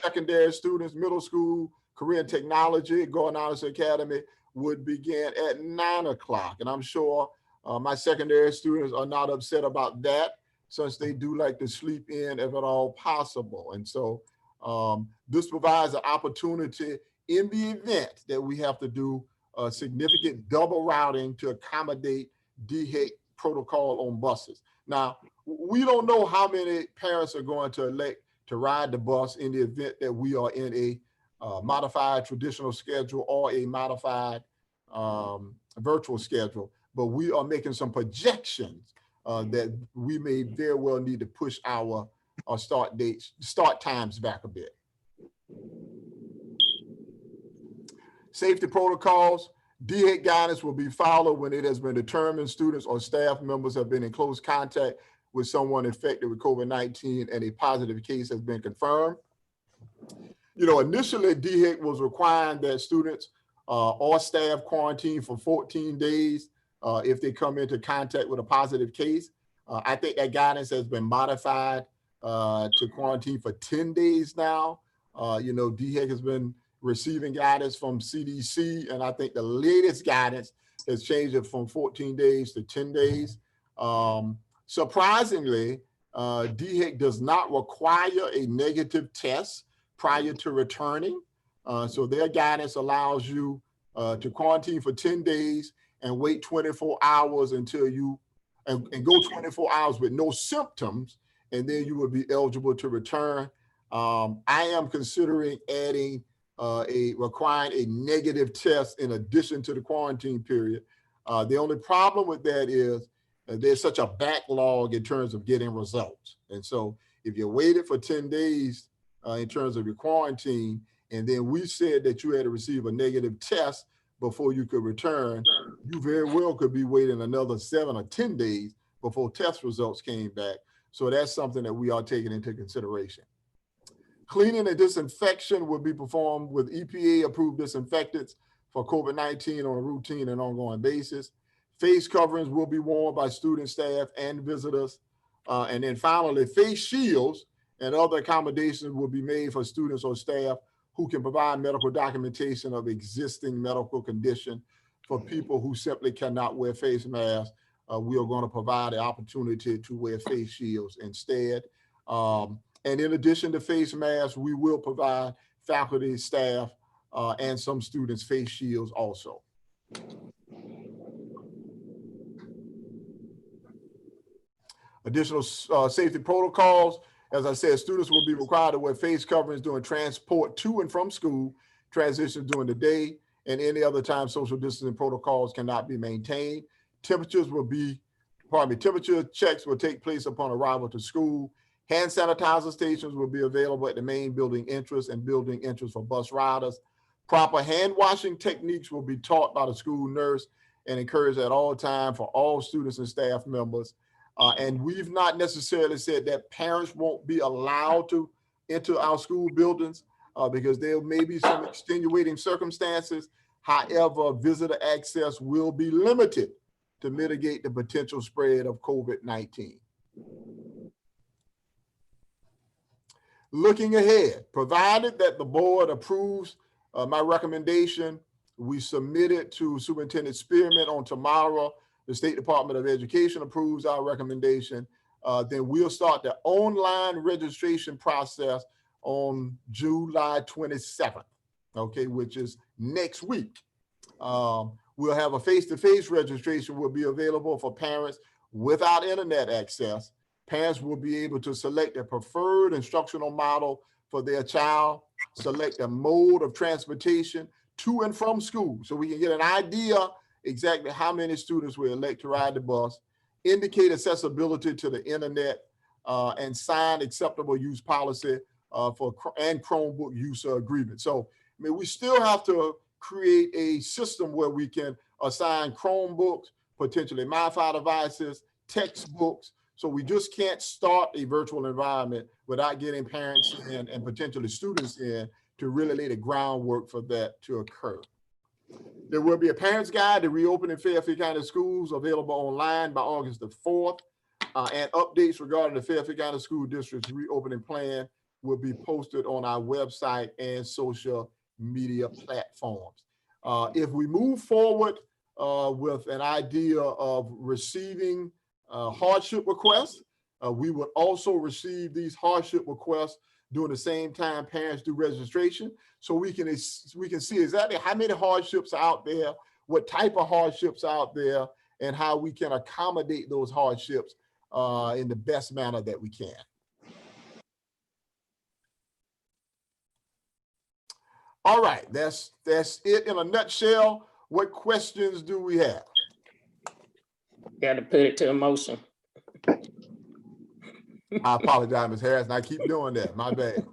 secondary students, middle school, career and technology, Gordon Honors Academy would begin at 9 o'clock. And I'm sure my secondary students are not upset about that, since they do like to sleep in if at all possible. And so this provides an opportunity in the event that we have to do significant double routing to accommodate DHEC protocol on buses. Now, we don't know how many parents are going to elect to ride the bus in the event that we are in a modified traditional schedule or a modified virtual schedule, but we are making some projections that we may very well need to push our start times back a bit. Safety protocols, DHEC guidance will be followed when it has been determined students or staff members have been in close contact with someone infected with COVID-19 and a positive case has been confirmed. You know, initially DHEC was requiring that students or staff quarantine for 14 days if they come into contact with a positive case. I think that guidance has been modified to quarantine for 10 days now. You know, DHEC has been receiving guidance from CDC, and I think the latest guidance has changed it from 14 days to 10 days. Surprisingly, DHEC does not require a negative test prior to returning. So their guidance allows you to quarantine for 10 days and wait 24 hours until you, and go 24 hours with no symptoms, and then you will be eligible to return. I am considering adding requiring a negative test in addition to the quarantine period. The only problem with that is there's such a backlog in terms of getting results. And so if you waited for 10 days in terms of your quarantine, and then we said that you had to receive a negative test before you could return, you very well could be waiting another 7 or 10 days before test results came back. So that's something that we are taking into consideration. Cleaning and disinfection will be performed with EPA approved disinfectants for COVID-19 on a routine and ongoing basis. Face coverings will be worn by student, staff, and visitors. And then finally, face shields and other accommodations will be made for students or staff who can provide medical documentation of existing medical condition. For people who simply cannot wear face masks, we are going to provide the opportunity to wear face shields instead. And in addition to face masks, we will provide faculty, staff, and some students face shields also. Additional safety protocols. As I said, students will be required to wear face coverings during transport to and from school, transition during the day, and any other time social distancing protocols cannot be maintained. Temperature checks will take place upon arrival to school. Hand sanitizer stations will be available at the main building entrance and building entrance for bus riders. Proper hand washing techniques will be taught by the school nurse and encouraged at all times for all students and staff members. And we've not necessarily said that parents won't be allowed to enter our school buildings because there may be some extenuating circumstances. However, visitor access will be limited to mitigate the potential spread of COVID-19. Looking ahead, provided that the board approves My recommendation, we submit it to Superintendent Spearman on tomorrow. The State Department of Education approves our recommendation. Then we'll start the online registration process on July 27th, okay, which is next week. We'll have a face-to-face registration will be available for parents without internet access. Parents will be able to select a preferred instructional model for their child, select a mode of transportation to and from school, so we can get an idea exactly how many students will elect to ride the bus, indicate accessibility to the internet, and sign acceptable use policy and Chromebook use agreement. So, I mean, we still have to create a system where we can assign Chromebooks, potentially MiFi devices, textbooks. So we just can't start a virtual environment without getting parents in and potentially students in to really lay the groundwork for that to occur. There will be a parent's guide to reopening Fairfield County schools available online by August the 4th, and updates regarding the Fairfield County School District's reopening plan will be posted on our website and social media platforms. If we move forward with an idea of receiving hardship requests, we would also receive these hardship requests during the same time parents do registration, so we can see exactly how many hardships are out there, what type of hardships are out there, and how we can accommodate those hardships in the best manner that we can. All right, that's it in a nutshell. What questions do we have? Got to put it to a motion. I apologize, Ms. Harrison. I keep doing that. My bad.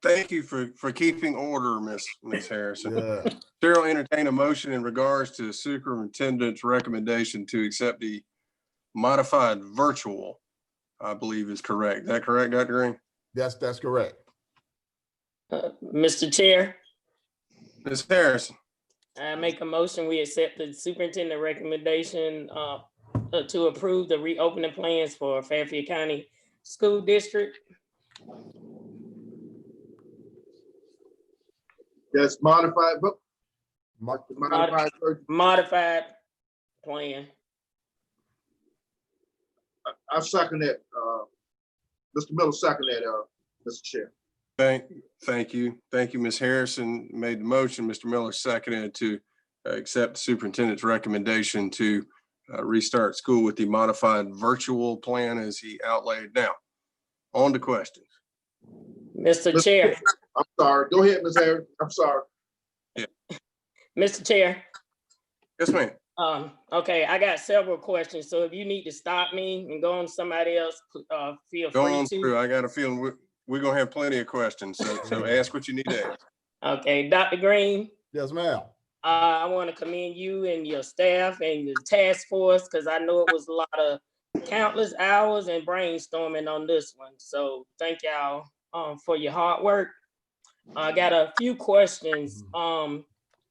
Thank you for keeping order, Ms. Harrison. Yeah. Chair will entertain a motion in regards to superintendent's recommendation to accept the modified virtual, I believe is correct. Is that correct, Dr. Green? That's correct. Mr. Chair, Ms. Harrison, I make a motion, we accept the superintendent recommendation to approve the reopening plans for Fairfield County School District. That's modified, but Modified plan. I second that. Mr. Miller second that, Mr. Chair. thank you. Thank you, Ms. Harrison made the motion. Mr. Miller seconded to accept the superintendent's recommendation to restart school with the modified virtual plan as he outlaid. Now, on to questions. Mr. Chair. I'm sorry. Go ahead, Ms. Harris. I'm sorry. Mr. Chair. Yes, ma'am. Okay, I got several questions. So if you need to stop me and go on to somebody else, feel Go free on to. through. I got a feeling we're gonna have plenty of questions. So ask what you need to ask. Okay, Dr. Green. Yes, ma'am. I want to commend you and your staff and the task force, because I know it was a lot of countless hours and brainstorming on this one. So thank y'all for your hard work. I got a few questions.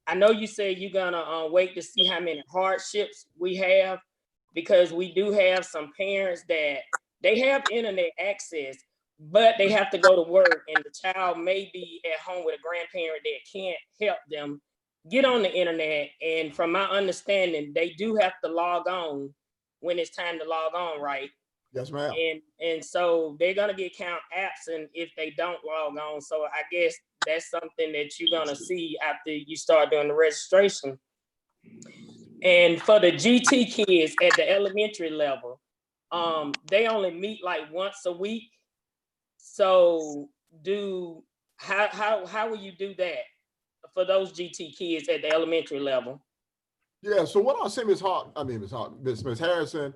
I know you said you're gonna wait to see how many hardships we have, because we do have some parents that they have internet access, but they have to go to work and the child may be at home with a grandparent that can't help them get on the internet. And from my understanding, they do have to log on when it's time to log on, right? Yes, ma'am. And so they're gonna get count absent if they don't log on. So I guess that's something that you're gonna see after you start doing the registration. And for the GT kids at the elementary level, they only meet like once a week. So how will you do that for those GT kids at the elementary level? Yeah, so what I'll say, Ms. Harrison,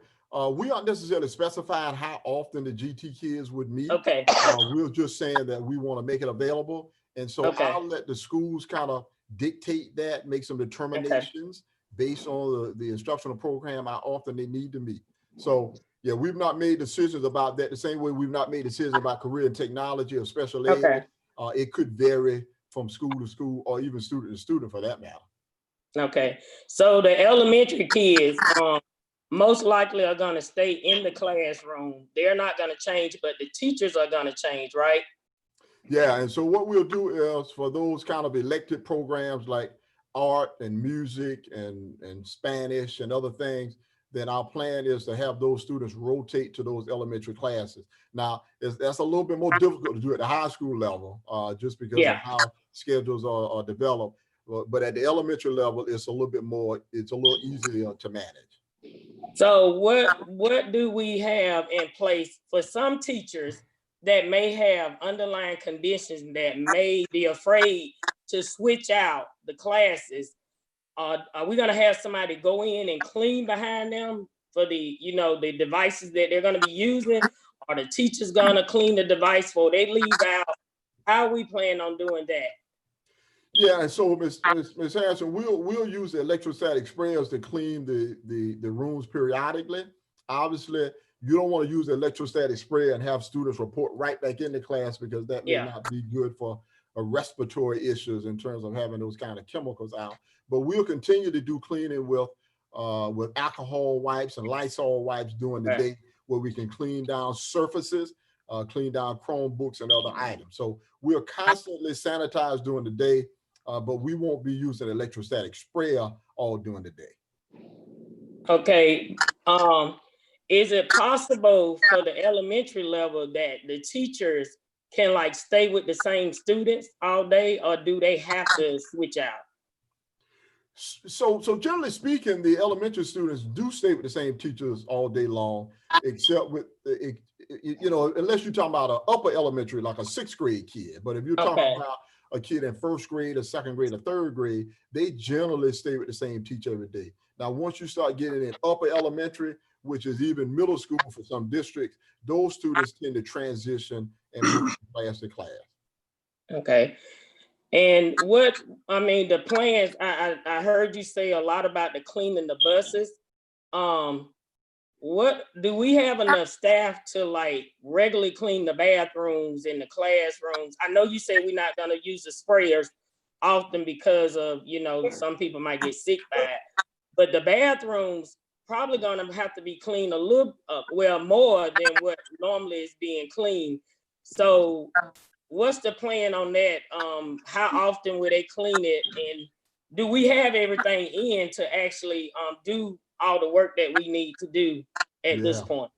we aren't necessarily specifying how often the GT kids would meet. Okay. We're just saying that we want to make it available. And so I'll let the schools kind of dictate that, make some determinations based on the instructional program, how often they need to meet. So yeah, we've not made decisions about that the same way we've not made decisions about career and technology or special ed. Okay. It could vary from school to school or even student to student for that matter. Okay, so the elementary kids most likely are gonna stay in the classroom. They're not gonna change, but the teachers are gonna change, right? Yeah, and so what we'll do is for those kind of elected programs like art and music and Spanish and other things, then our plan is to have those students rotate to those elementary classes. Now, that's a little bit more difficult to do at the high school level, just because of how schedules are developed. But at the elementary level, it's a little easier to manage. So what do we have in place for some teachers that may have underlying conditions that may be afraid to switch out the classes? Are we gonna have somebody go in and clean behind them for the, the devices that they're gonna be using? Are the teachers gonna clean the device before they leave out? How are we planning on doing that? Yeah, and so Ms. Harrison, we'll use the electrostatic sprayers to clean the rooms periodically. Obviously, you don't want to use the electrostatic sprayer and have students report right back into class, because that may not be good for respiratory issues in terms of having those kind of chemicals out. But we'll continue to do cleaning with alcohol wipes and Lysol wipes during the day, where we can clean down surfaces, clean down Chromebooks and other items. So we'll constantly sanitize during the day, but we won't be using electrostatic sprayer all during the day. Okay. Is it possible for the elementary level that the teachers can like stay with the same students all day, or do they have to switch out? So generally speaking, the elementary students do stay with the same teachers all day long, except with, unless you're talking about an upper elementary, like a 6th grade kid. But if you're talking about a kid in 1st grade or 2nd grade or 3rd grade, they generally stay with the same teacher every day. Now, once you start getting in upper elementary, which is even middle school for some districts, those students tend to transition and move from class to class. Okay. And the plans, I heard you say a lot about the cleaning the buses. What do we have enough staff to like regularly clean the bathrooms in the classrooms? I know you say we're not gonna use the sprayers often because of, some people might get sick by it, but the bathrooms probably gonna have to be cleaned a little, more than what normally is being cleaned. So what's the plan on that? How often will they clean it? And do we have everything in to actually do all the work that we need to do at this point?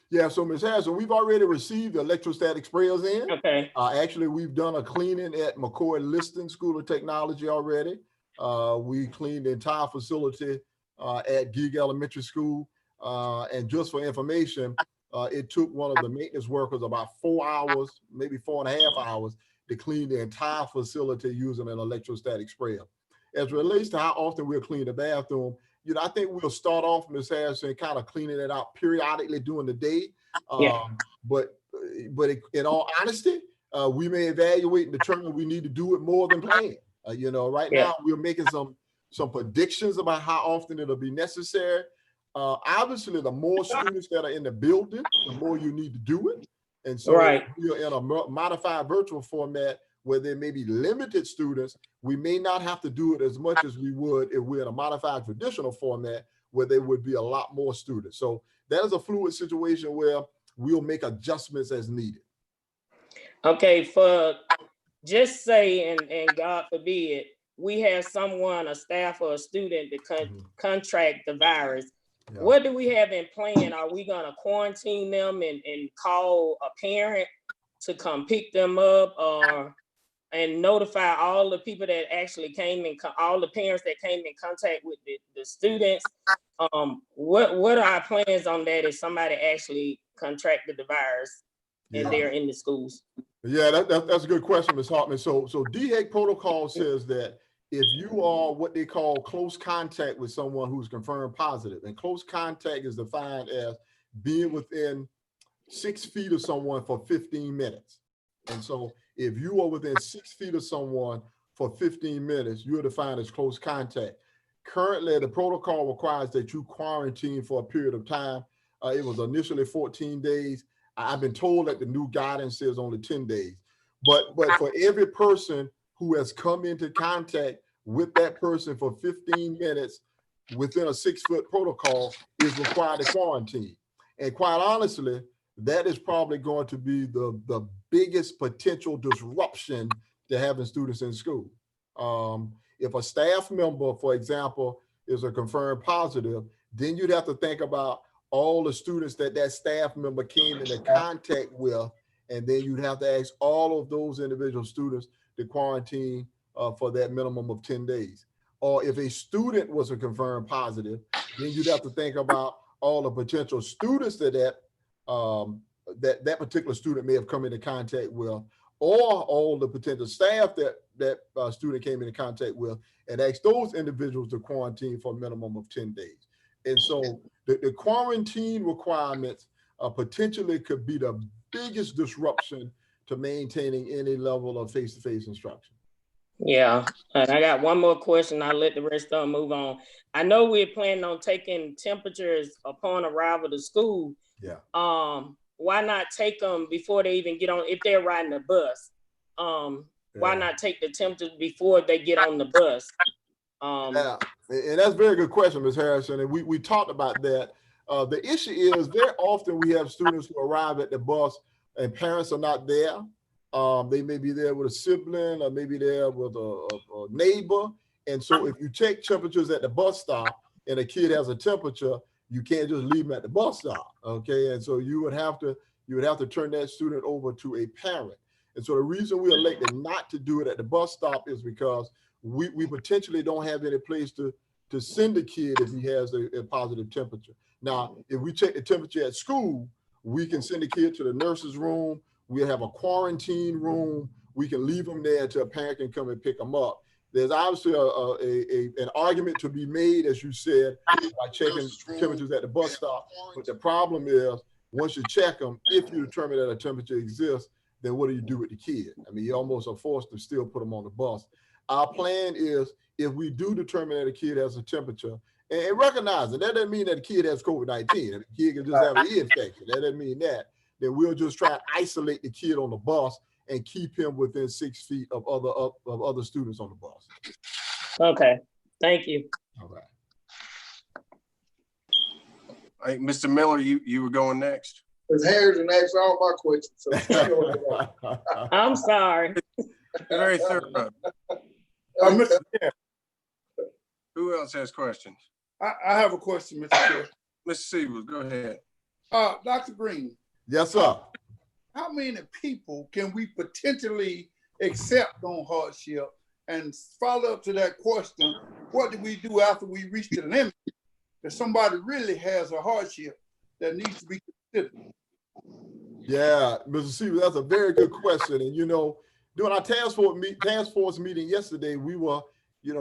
Yeah, so Ms. Harrison, we've already received the electrostatic sprayers in. Okay. Actually, we've done a cleaning at McCoy Liston School of Technology already. We cleaned the entire facility at Gig Elementary School. And just for information, it took one of the maintenance workers about 4 hours, maybe 4.5 hours, to clean the entire facility using an electrostatic sprayer. As it relates to how often we'll clean the bathroom, I think we'll start off, Ms. Harrison, kind of cleaning it out periodically during the day. But in all honesty, we may evaluate and determine we need to do it more than planned. Right now we're making some predictions about how often it'll be necessary. Obviously, the more students that are in the building, the more you need to do it. And so we're in a modified virtual format where there may be limited students. We may not have to do it as much as we would if we're in a modified traditional format where there would be a lot more students. So that is a fluid situation where we'll make adjustments as needed. Okay, for just say, and God forbid, we have someone, a staff or a student that contract the virus. What do we have in plan? Are we gonna quarantine them and call a parent to come pick them up, and notify all the people that actually came in, all the parents that came in contact with the students? What are our plans on that if somebody actually contracted the virus and they're in the schools? Yeah, that's a good question, Ms. Hartman. So DHEC protocol says that if you are what they call close contact with someone who's confirmed positive, and close contact is defined as being within 6 feet of someone for 15 minutes. And so if you are within 6 feet of someone for 15 minutes, you're defined as close contact. Currently, the protocol requires that you quarantine for a period of time. It was initially 14 days. I've been told that the new guidance says only 10 days. But for every person who has come into contact with that person for 15 minutes within a 6-foot protocol is required to quarantine. And quite honestly, that is probably going to be the biggest potential disruption to having students in school. If a staff member, for example, is a confirmed positive, then you'd have to think about all the students that that staff member came into contact with, and then you'd have to ask all of those individual students to quarantine for that minimum of 10 days. Or if a student was a confirmed positive, then you'd have to think about all the potential students that particular student may have come into contact with, or all the potential staff that student came into contact with, and ask those individuals to quarantine for a minimum of 10 days. And so the quarantine requirements potentially could be the biggest disruption to maintaining any level of face-to-face instruction. Yeah, and I got one more question. I'll let the rest of them move on. I know we're planning on taking temperatures upon arrival to school. Yeah. Why not take them before they even get on, if they're riding the bus? Why not take the temperature before they get on the bus? Yeah, and that's a very good question, Ms. Harrison, and we talked about that. The issue is very often we have students who arrive at the bus and parents are not there. They may be there with a sibling or maybe there with a neighbor. And so if you check temperatures at the bus stop and a kid has a temperature, you can't just leave them at the bus stop, okay? And so you would have to turn that student over to a parent. And so the reason we elected not to do it at the bus stop is because we potentially don't have any place to send a kid if he has a positive temperature. Now, if we check the temperature at school, we can send a kid to the nurse's room. We'll have a quarantine room. We can leave them there until a parent can come and pick them up. There's obviously an argument to be made, as you said, by checking temperatures at the bus stop. But the problem is, once you check them, if you determine that a temperature exists, then what do you do with the kid? I mean, you almost are forced to still put them on the bus. Our plan is, if we do determine that a kid has a temperature, and recognize that doesn't mean that the kid has COVID-19. The kid can just have an ear infection. That doesn't mean that. Then we'll just try to isolate the kid on the bus and keep him within 6 feet of other students on the bus. Okay, thank you. All right. Hey, Mr. Miller, you were going next. Ms. Harrison asked all my questions. So I'm sorry. Very thorough. Mr. Chair, Who else has questions? I have a question, Mr. Chair. Mr. Siebels, go ahead. Dr. Green, Yes, sir. how many people can we potentially accept on hardship? And follow up to that question, what do we do after we reach the limit? If somebody really has a hardship that needs to be considered? Yeah, Mr. Siebels, that's a very good question. And during our task force meeting yesterday, we were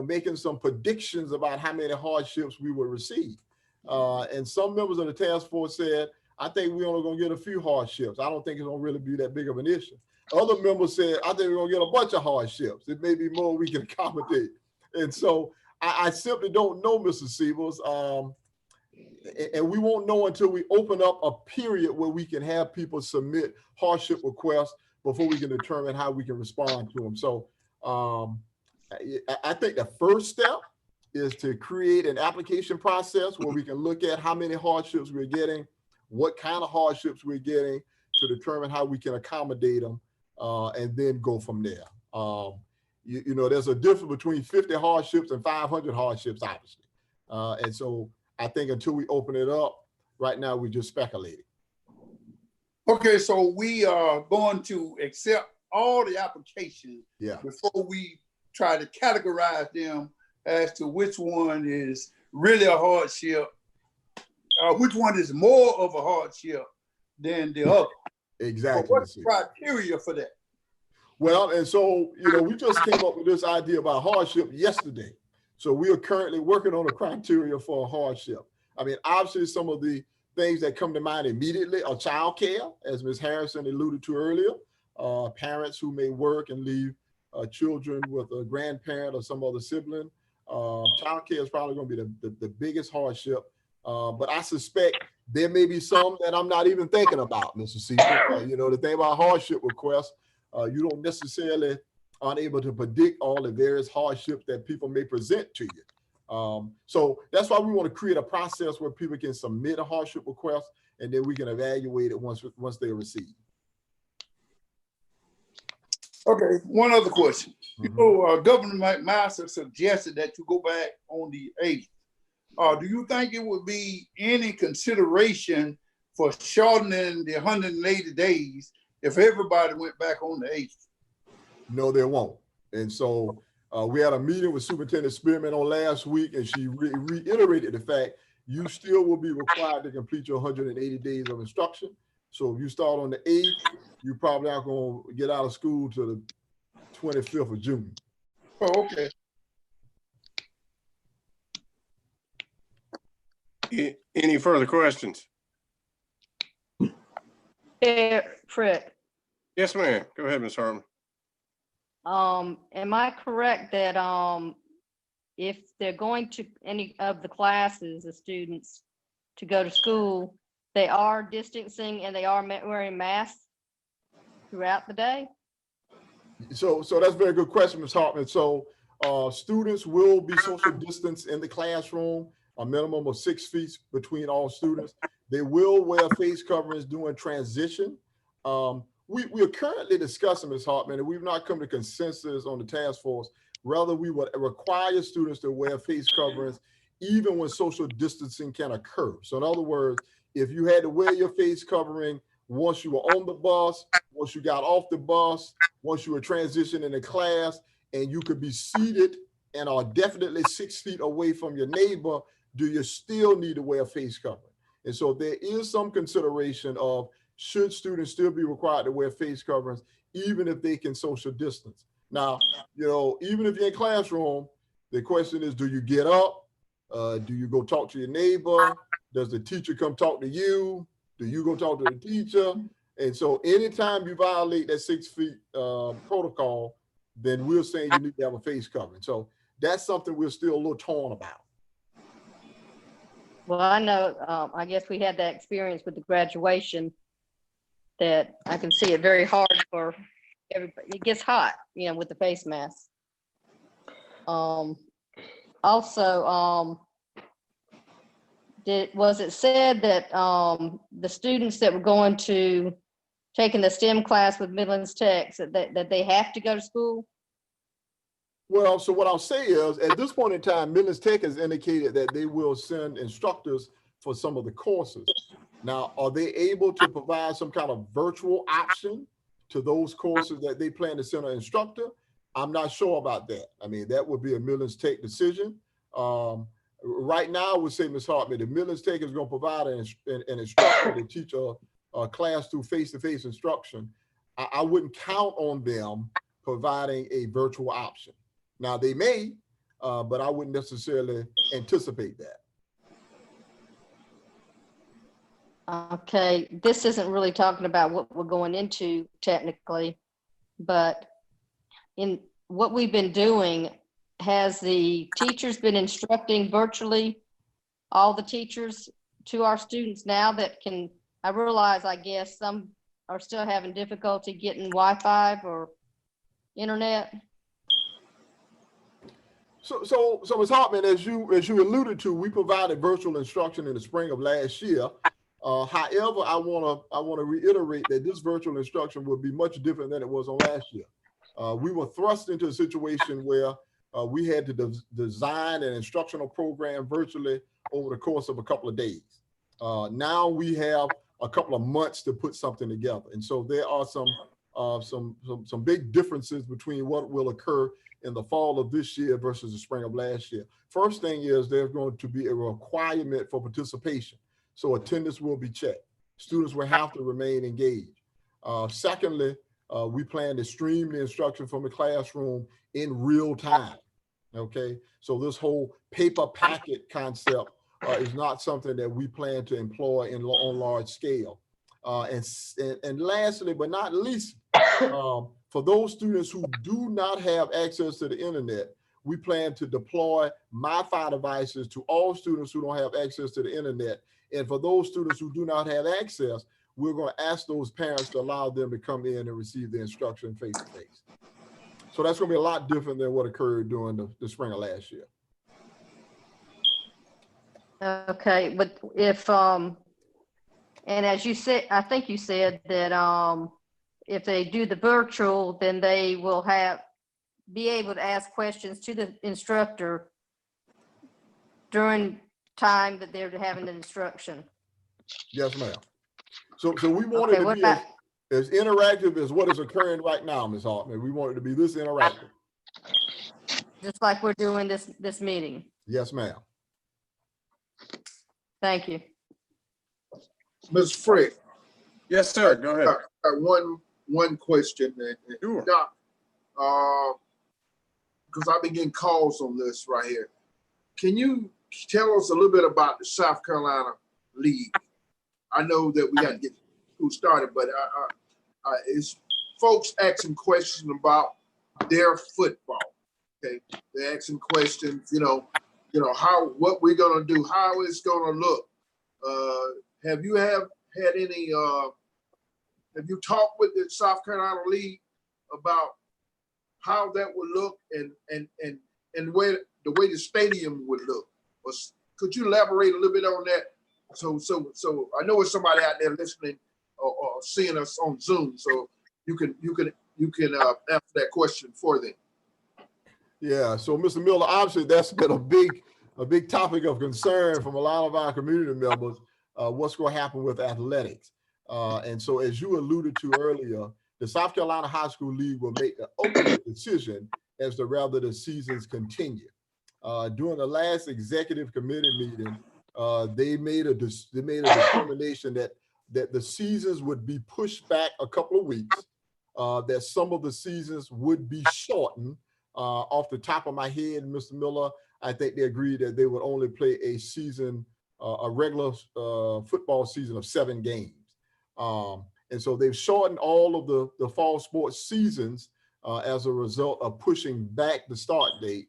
making some predictions about how many hardships we would receive. And some members of the task force said, I think we're only going to get a few hardships. I don't think it's going to really be that big of an issue. Other members said, I think we're going to get a bunch of hardships. It may be more we can accommodate. And so I simply don't know, Mr. Siebels. And we won't know until we open up a period where we can have people submit hardship requests before we can determine how we can respond to them. So I think the first step is to create an application process where we can look at how many hardships we're getting, what kind of hardships we're getting, to determine how we can accommodate them, and then go from there. There's a difference between 50 hardships and 500 hardships, obviously. And so I think until we open it up, right now we're just speculating. Okay, so we are going to accept all the applications before we try to categorize them as to which one is really a hardship, which one is more of a hardship than the other. Exactly. So what's the criteria for that? Well, and so, we just came up with this idea about hardship yesterday. So we are currently working on a criteria for a hardship. I mean, obviously some of the things that come to mind immediately are childcare, as Ms. Harrison alluded to earlier, parents who may work and leave children with a grandparent or some other sibling. Childcare is probably going to be the biggest hardship. But I suspect there may be some that I'm not even thinking about, Mr. Siebels. The thing about hardship requests, you don't necessarily aren't able to predict all the various hardships that people may present to you. So that's why we want to create a process where people can submit a hardship request, and then we can evaluate it once they're received. Okay, one other question. You know, Governor McMaster suggested that you go back on the 8th. Do you think it would be any consideration for shortening the 180 days if everybody went back on the 8th? No, there won't. And so we had a meeting with Superintendent Spearman on last week, and she reiterated the fact you still will be required to complete your 180 days of instruction. So if you start on the 8th, you probably aren't going to get out of school till the 25th of June. Oh, okay. Any further questions? Fred, Yes, ma'am. Go ahead, Ms. Harmon. am I correct that if they're going to any of the classes, the students to go to school, they are distancing and they are wearing masks throughout the day? So that's a very good question, Ms. Hartman. So students will be social distance in the classroom, a minimum of 6 feet between all students. They will wear face coverings during transition. We are currently discussing, Ms. Hartman, and we've not come to consensus on the task force, whether we would require students to wear face coverings even when social distancing can occur. So in other words, if you had to wear your face covering once you were on the bus, once you got off the bus, once you were transitioning into class, and you could be seated and are definitely 6 feet away from your neighbor, do you still need to wear a face covering? And so there is some consideration of should students still be required to wear face coverings, even if they can social distance. Now, you know, even if you're in classroom, the question is, do you get up? Do you go talk to your neighbor? Does the teacher come talk to you? Do you go talk to the teacher? And so anytime you violate that 6 feet protocol, then we're saying you need to have a face covering. So that's something we're still a little torn about. Well, I know, I guess we had that experience with the graduation that I can see it very hard for everybody. It gets hot, you know, with the face mask. Also, was it said that the students that were going to taking the STEM class with Midlands Tech, that they have to go to school? Well, so what I'll say is, at this point in time, Midlands Tech has indicated that they will send instructors for some of the courses. Now, are they able to provide some kind of virtual option to those courses that they plan to send an instructor? I'm not sure about that. I mean, that would be a Midlands Tech decision. Right now, I would say, Ms. Hartman, if Midlands Tech is going to provide an instructor to teach a class through face-to-face instruction, I wouldn't count on them providing a virtual option. Now, they may, but I wouldn't necessarily anticipate that. Okay, this isn't really talking about what we're going into technically, but in what we've been doing, has the teachers been instructing virtually, all the teachers to our students now that can, I realize, I guess some are still having difficulty getting Wi-Fi or internet? So Ms. Hartman, as you alluded to, we provided virtual instruction in the spring of last year. However, I want to reiterate that this virtual instruction will be much different than it was on last year. We were thrust into a situation where we had to design an instructional program virtually over the course of a couple of days. Now we have a couple of months to put something together, and so there are some big differences between what will occur in the fall of this year versus the spring of last year. First thing is there's going to be a requirement for participation. So attendance will be checked. Students will have to remain engaged. Secondly, we plan to stream the instruction from the classroom in real time. Okay, so this whole paper packet concept is not something that we plan to employ on large scale. And lastly, but not least, for those students who do not have access to the internet, we plan to deploy MiFi devices to all students who don't have access to the internet. And for those students who do not have access, we're going to ask those parents to allow them to come in and receive the instruction face-to-face. So that's going to be a lot different than what occurred during the spring of last year. Okay, but if And as you said, I think you said that if they do the virtual, then they will be able to ask questions to the instructor during time that they're having the instruction. Yes, ma'am. So we want Okay, it to what be about, as interactive as what is occurring right now, Ms. Hartman. We want it to be this interactive. just like we're doing this meeting? Yes, ma'am. Thank you. Ms. Frick, Yes, sir. Go ahead. one question. Sure. Doc, because I've been getting calls on this right here. Can you tell us a little bit about the South Carolina League? I know that we got to get school started, but it's folks asking questions about their football. Okay, they're asking questions. What we're gonna do, how it's gonna look. Have you had any? Have you talked with the South Carolina League about how that would look and where the way the stadium would look? Could you elaborate a little bit on that? So I know there's somebody out there listening or seeing us on Zoom, so you can answer that question for them. Yeah. So, Mr. Miller, obviously that's been a big topic of concern from a lot of our community members. What's going to happen with athletics? And so, as you alluded to earlier, the South Carolina High School League will make the ultimate decision as to whether the seasons continue. During the last executive committee meeting, they made a determination that the seasons would be pushed back a couple of weeks, that some of the seasons would be shortened. Off the top of my head, Mr. Miller, I think they agreed that they would only play a season, a regular football season of 7 games. And so they've shortened all of the fall sports seasons as a result of pushing back the start date.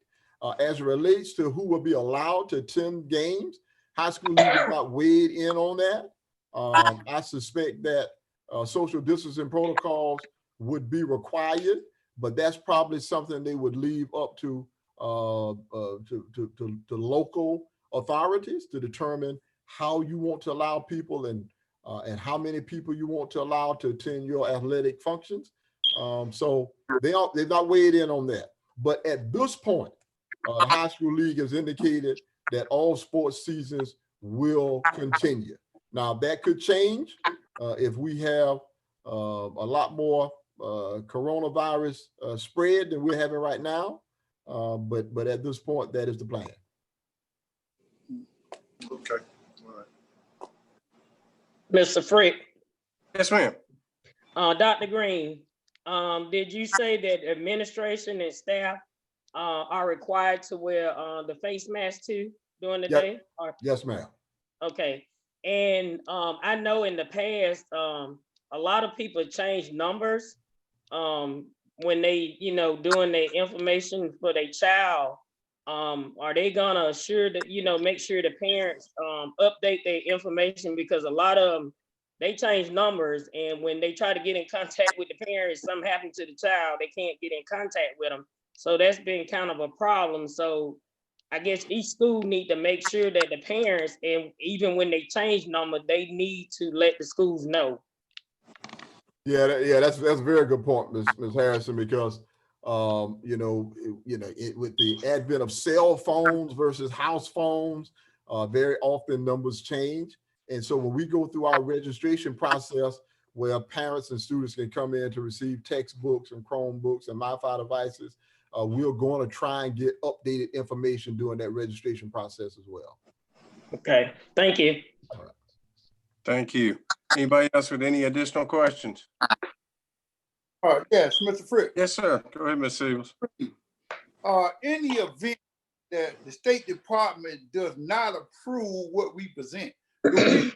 As it relates to who will be allowed to attend games, high school league has not weighed in on that. I suspect that social distancing protocols would be required, but that's probably something they would leave up to local authorities to determine how you want to allow people and how many people you want to allow to attend your athletic functions. So they've not weighed in on that. But at this point, the high school league has indicated that all sports seasons will continue. Now that could change if we have a lot more coronavirus spread than we're having right now. But at this point, that is the plan. Okay. All right. Mr. Frick, Yes, ma'am. Dr. Green, did you say that administration and staff are required to wear the face mask too during the day? Yes, ma'am. Okay. And I know in the past, a lot of people change numbers when they, doing their information for their child. Are they gonna assure that, make sure the parents update their information, because a lot of them, they change numbers, and when they try to get in contact with the parents, something happened to the child, they can't get in contact with them. So that's been kind of a problem. So I guess each school need to make sure that the parents, and even when they change number, they need to let the schools know. Yeah, that's a very good point, Ms. Harrison, because with the advent of cell phones versus house phones, very often numbers change. And so when we go through our registration process, where parents and students can come in to receive textbooks and Chromebooks and MiFi devices, we're going to try and get updated information during that registration process as well. Okay, thank you. All right. Thank you. Anybody else with any additional questions? Yes, Mr. Frick. Yes, sir. Go ahead, Ms. Severs. In the event that the State Department does not approve what we present, do we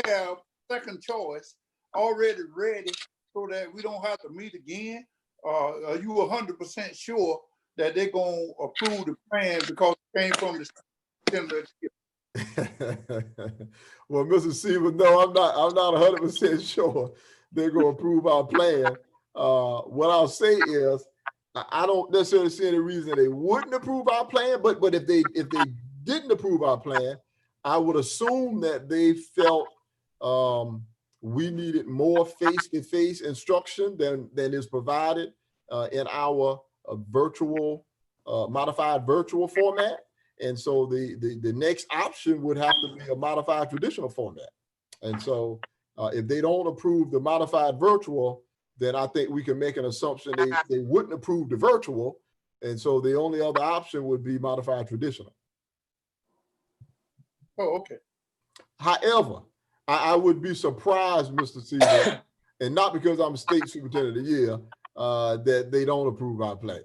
have second choice already ready so that we don't have to meet again? Are you 100% sure that they're going to approve the plan because it came from the state? Well, Mr. Severs, no, I'm not 100% sure they're going to approve our plan. What I'll say is, I don't necessarily see any reason they wouldn't approve our plan, but if they didn't approve our plan, I would assume that they felt we needed more face-to-face instruction than is provided in our virtual, modified virtual format. And so the next option would have to be a modified traditional format. And so if they don't approve the modified virtual, then I think we can make an assumption they wouldn't approve the virtual. And so the only other option would be modified traditional. Oh, okay. However, I would be surprised, Mr. Caesar, and not because I'm state superintendent of the year, that they don't approve our plan.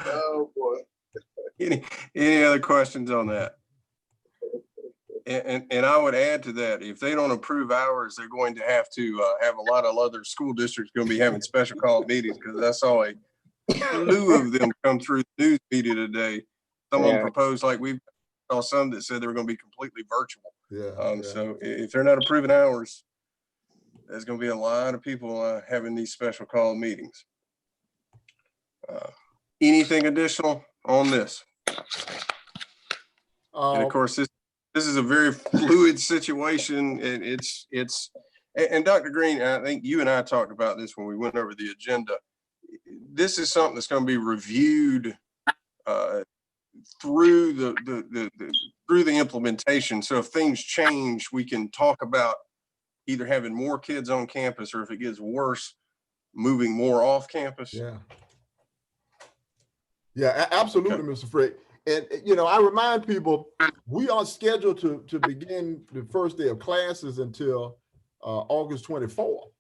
Oh, boy. Any other questions on that? And I would add to that, if they don't approve ours, they're going to have a lot of other school districts going to be having special call meetings, because I saw a slew of them come through the news media today. Some of them proposed, like we saw some that said they were going to be completely virtual. So if they're not approving ours, there's going to be a lot of people having these special call meetings. Anything additional on this? And of course, this is a very fluid situation, and and Dr. Green, I think you and I talked about this when we went over the agenda. This is something that's going to be reviewed through the implementation. So if things change, we can talk about either having more kids on campus, or if it gets worse, moving more off campus. Yeah, absolutely, okay. Mr. Frick. And, you know, I remind people, we are scheduled to begin the first day of classes until August 24th.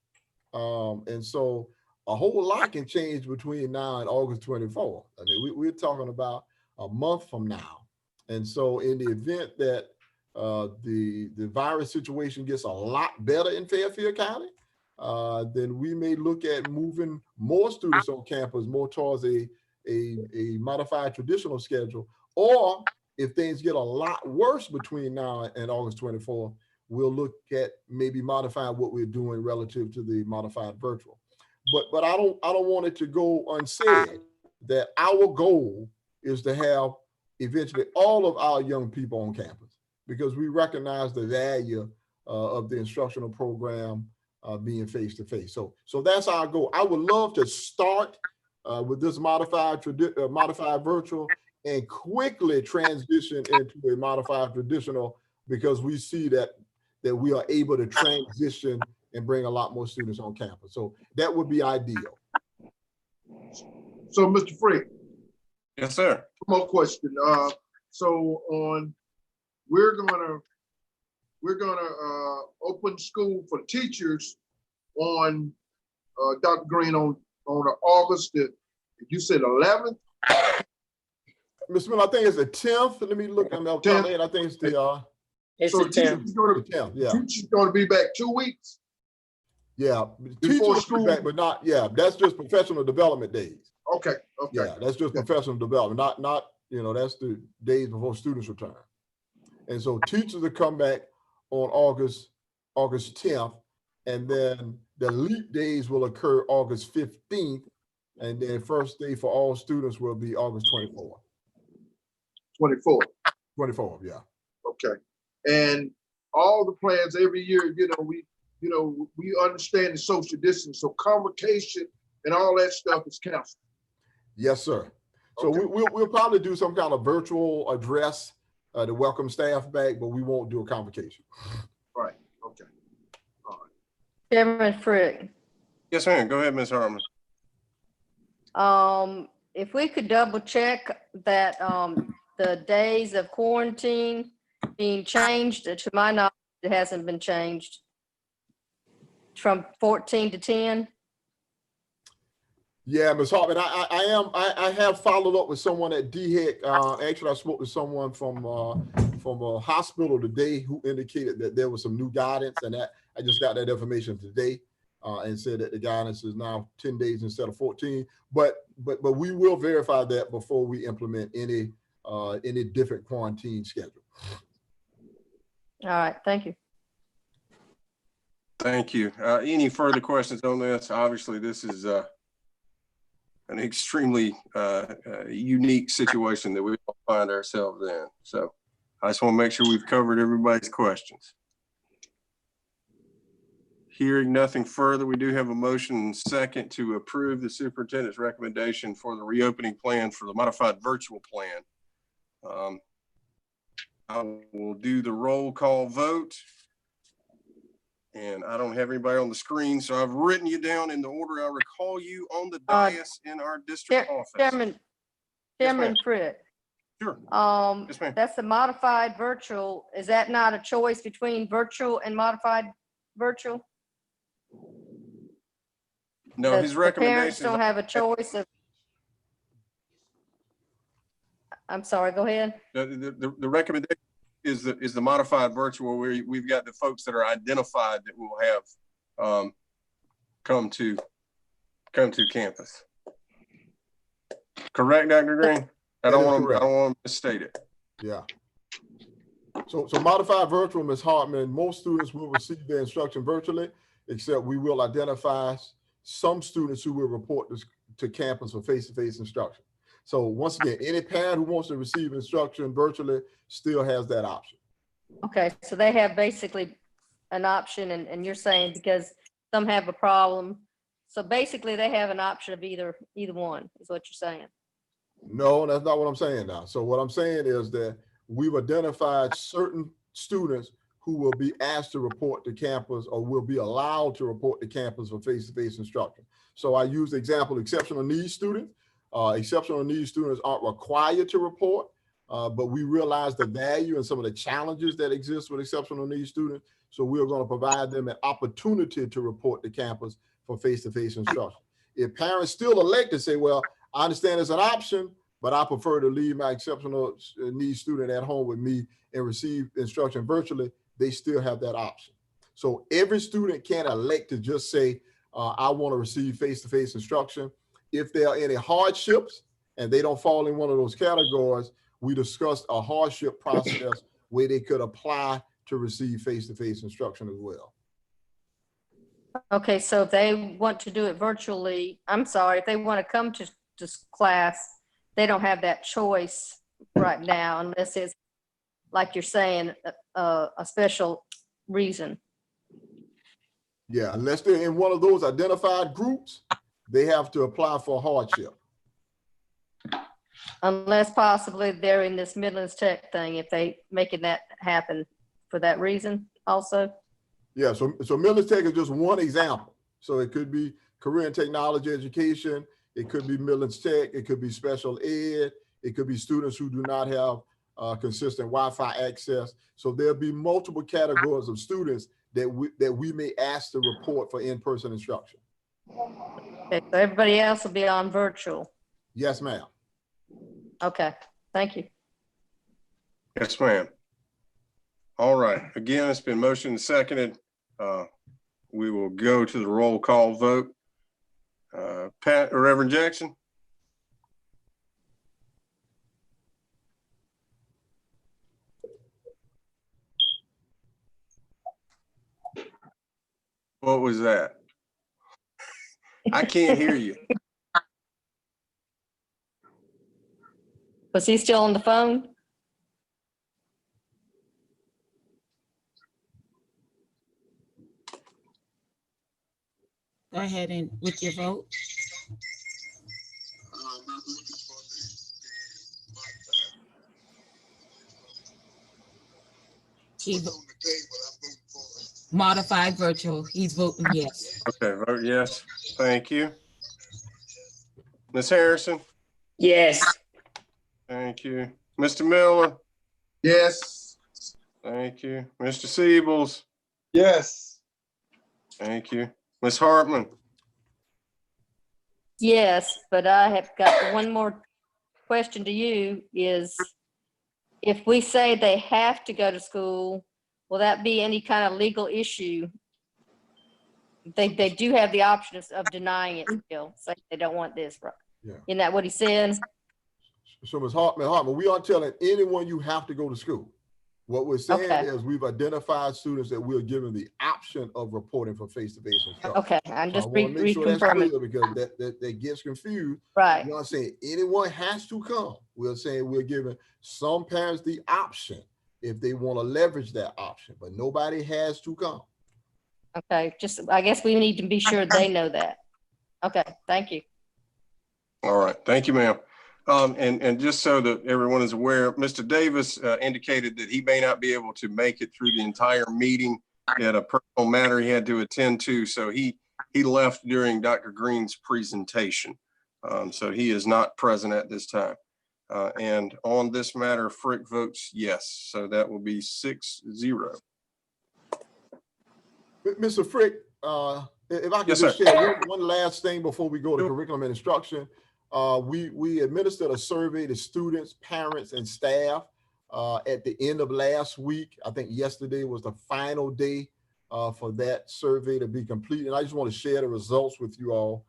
And so a whole lot can change between now and August 24th. I mean, we're talking about a month from now. And so in the event that the virus situation gets a lot better in Fairfield County, then we may look at moving more students on campus more towards a modified traditional schedule. Or if things get a lot worse between now and August 24th, we'll look at maybe modifying what we're doing relative to the modified virtual. But I don't want it to go unsaid that our goal is to have eventually all of our young people on campus, because we recognize the value of the instructional program being face-to-face. So that's our goal. I would love to start with this modified virtual and quickly transition into a modified traditional, because we see that we are able to transition and bring a lot more students on campus. So that would be ideal. So, Mr. Frick. Yes, sir. One more question. So we're gonna open school for teachers on Dr. Green on August, you said 11th? Ms. Miller, I think it's the 10th. Let me look. I think it's the it's so the 10th. Teachers gonna be back 2 weeks. Yeah, teachers school back, but not. Yeah, that's just professional development days. Okay. Yeah, that's just professional development. Not you know, that's the days before students return. And so teachers will come back on August 10th, and then the leap days will occur August 15th, and then first day for all students will be August 24th. 24th, yeah. Okay. And all the plans every year, we understand the social distance, so convocation and all that stuff is canceled. Yes, sir. So okay. we'll probably do some kind of virtual address to welcome staff back, but we won't do a convocation. Right. Okay. All right. Chairman Frick. Yes, ma'am. Go ahead, Ms. Hartman. If we could double check that the days of quarantine being changed, to my knowledge, it hasn't been changed from 14 to 10. Yeah, Ms. Hartman, I have followed up with someone at DHEC. Actually, I spoke to someone from a hospital today who indicated that there was some new guidance, and that I just got that information today, and said that the guidance is now 10 days instead of 14. But we will verify that before we implement any different quarantine schedule. All right, thank you. Thank you. Any further questions on this? Obviously, this is an extremely unique situation that we all find ourselves in. So I just want to make sure we've covered everybody's questions. Hearing nothing further, we do have a motion and second to approve the superintendent's recommendation for the reopening plan for the modified virtual plan. I will do the roll call vote. And I don't have anybody on the screen, so I've written you down in the order I recall you on the dais in our district office. Chairman Fritz. Sure. Yes, ma'am. That's the modified virtual. Is that not a choice between virtual and modified virtual? No, his The recommendation. parents don't have a choice of. I'm sorry, go ahead. The recommendation is the modified virtual, where we've got the folks that are identified that will have come to campus. Correct, Dr. Green? I don't want to misstate it. Yeah. So modified virtual, Ms. Hartman, most students will receive their instruction virtually, except we will identify some students who will report to campus for face-to-face instruction. So once again, any parent who wants to receive instruction virtually still has that option. Okay, so they have basically an option, and you're saying because some have a problem. So basically they have an option of either one, is what you're saying. No, that's not what I'm saying now. So what I'm saying is that we've identified certain students who will be asked to report to campus or will be allowed to report to campus for face-to-face instruction. So I use the example exceptional needs students. Exceptional needs students aren't required to report, but we realize the value and some of the challenges that exist with exceptional needs students. So we're going to provide them an opportunity to report to campus for face-to-face instruction. If parents still elect to say, well, I understand it's an option, but I prefer to leave my exceptional needs student at home with me and receive instruction virtually, they still have that option. So every student can elect to just say, I want to receive face-to-face instruction. If there are any hardships and they don't fall in one of those categories, we discussed a hardship process where they could apply to receive face-to-face instruction as well. Okay, so if they want to do it virtually, I'm sorry, if they want to come to class, they don't have that choice right now unless it's, like you're saying, a special reason. Yeah, unless they're in one of those identified groups, they have to apply for hardship. Unless possibly they're in this Midlands Tech thing, if they making that happen for that reason also. Yeah, so Midlands Tech is just one example. So it could be career and technology education, it could be Midlands Tech, it could be special ed, it could be students who do not have consistent Wi-Fi access. So there'll be multiple categories of students that we may ask to report for in-person instruction. Okay, so everybody else will be on virtual. Yes, ma'am. Okay, thank you. Yes, ma'am. All right. Again, it's been motioned and seconded. We will go to the roll call vote. Pat or Reverend Jackson? What was that? I can't hear you. Was he still on the phone? Go ahead and with your vote. Modified virtual. He's voting yes. Okay, vote yes. Thank you. Ms. Harrison? Yes. Thank you. Mr. Miller? Yes. Thank you. Mr. Siebels? Yes. Thank you. Ms. Hartman? Yes, but I have got one more question to you is, if we say they have to go to school, will that be any kind of legal issue? They do have the option of denying it still, say they don't want this, right? Yeah. Isn't that what he said? So Ms. Hartman, we aren't telling anyone you have to go to school. What we're saying Okay. is we've identified students that we're given the option of reporting for face-to-face instruction. Okay, I'm So I just want to make sure that's reconfirming. clear because that gets confused. Right. You know what I'm saying? Anyone has to come. We're saying we're giving some parents the option if they want to leverage that option, but nobody has to come. Okay, just, I guess we need to be sure they know that. Okay, thank you. All right, thank you, ma'am. And just so that everyone is aware, Mr. Davis indicated that he may not be able to make it through the entire meeting. He had a personal matter he had to attend to, so he left during Dr. Green's presentation. So he is not present at this time. And on this matter, Frick votes yes, so that will be 6-0. Mr. Frick, if I could Yes, just sir. share one last thing before we go to curriculum and instruction. We administered a survey to students, parents, and staff at the end of last week. I think yesterday was the final day for that survey to be complete. And I just want to share the results with you all.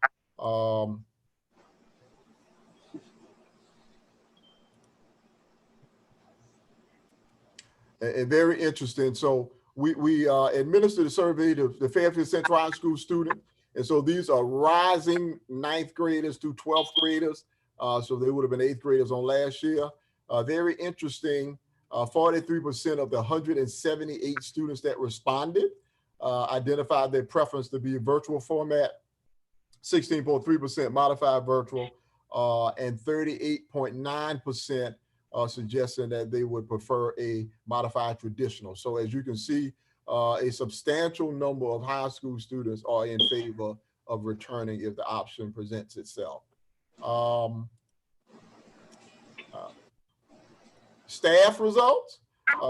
And very interesting. So we administered a survey to the Fairfield Central High School students. And so these are rising 9th graders through 12th graders. So they would have been 8th graders on last year. Very interesting. 43% of the 178 students that responded identified their preference to be virtual format, 16.3% modified virtual, and 38.9% suggesting that they would prefer a modified traditional. So as you can see, a substantial number of high school students are in favor of returning if the option presents itself. Staff results.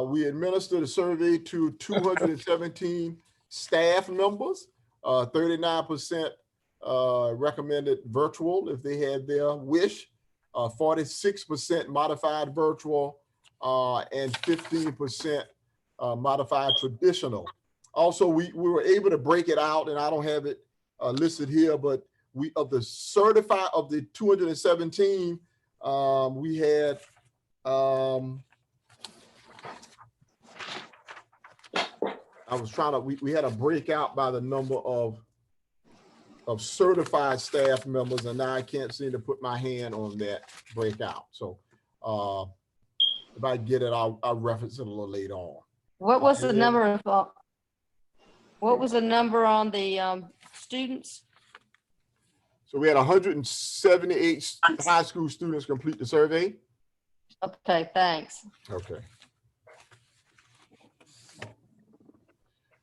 We administered a survey to 217 staff members. 39% recommended virtual if they had their wish. 46% modified virtual, and 15% modified traditional. Also, we were able to break it out, and I don't have it listed here, but of the 217, we had we had a breakout by the number of certified staff members, and now I can't seem to put my hand on that breakout. So if I get it, I'll reference it a little later on. What was the number of, what was the number on the students? So we had 178 high school students complete the survey. Okay, thanks. Okay.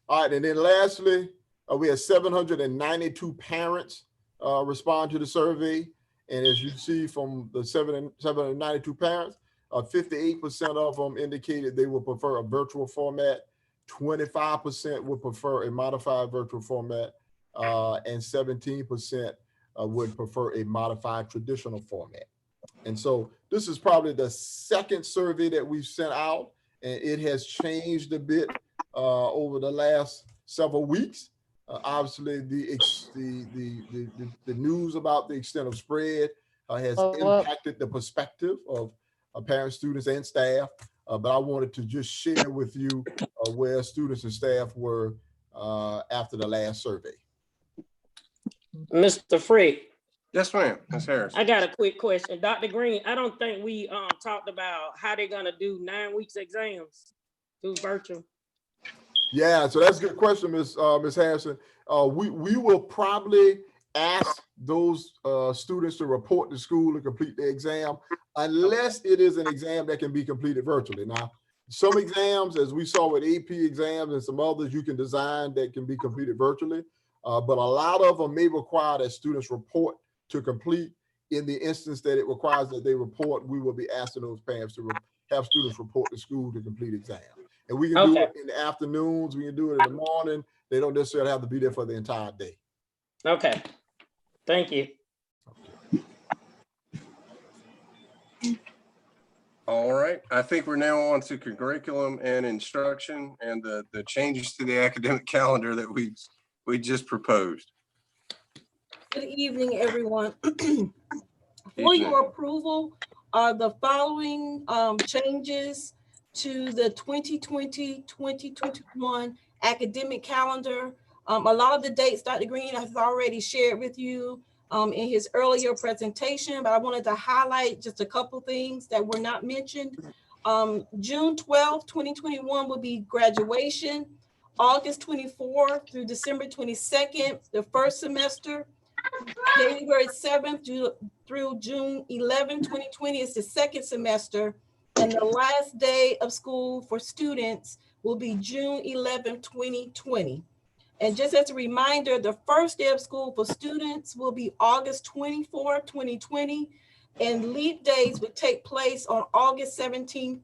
All right, and then lastly, we had 792 parents respond to the survey. And as you see from the 792 parents, 58% of them indicated they would prefer a virtual format, 25% would prefer a modified virtual format, and 17% would prefer a modified traditional format. And so this is probably the second survey that we've sent out, and it has changed a bit over the last several weeks. Obviously, the news about the extent of spread has impacted the perspective of parents, students, and staff. But I wanted to just share with you where students and staff were after the last survey. Mr. Frick. Yes, ma'am. Ms. Harris. I got a quick question. Dr. Green, I don't think we talked about how they're gonna do 9 weeks exams through virtual. Yeah, so that's a good question, Ms. Harrison. We will probably ask those students to report to school to complete the exam, unless it is an exam that can be completed virtually. Now, some exams, as we saw with AP exams and some others, you can design that can be completed virtually, but a lot of them may require that students report to complete. In the instance that it requires that they report, we will be asking those parents to have students report to school to complete exam. And we can do it in the afternoons, we can do it in the morning. They don't necessarily have to be there for the entire day. Okay, thank you. All right, I think we're now on to curriculum and instruction and the changes to the academic calendar that we just proposed. Good evening, everyone. For your approval are the following changes to the 2020-2021 academic calendar. A lot of the dates Dr. Green has already shared with you in his earlier presentation, but I wanted to highlight just a couple things that were not mentioned. June 12th, 2021 will be graduation. August 24th through December 22nd, the first semester. January 7th through June 11, 2020 is the second semester. And the last day of school for students will be June 11, 2020. And just as a reminder, the first day of school for students will be August 24, 2020. And leap days would take place on August 17th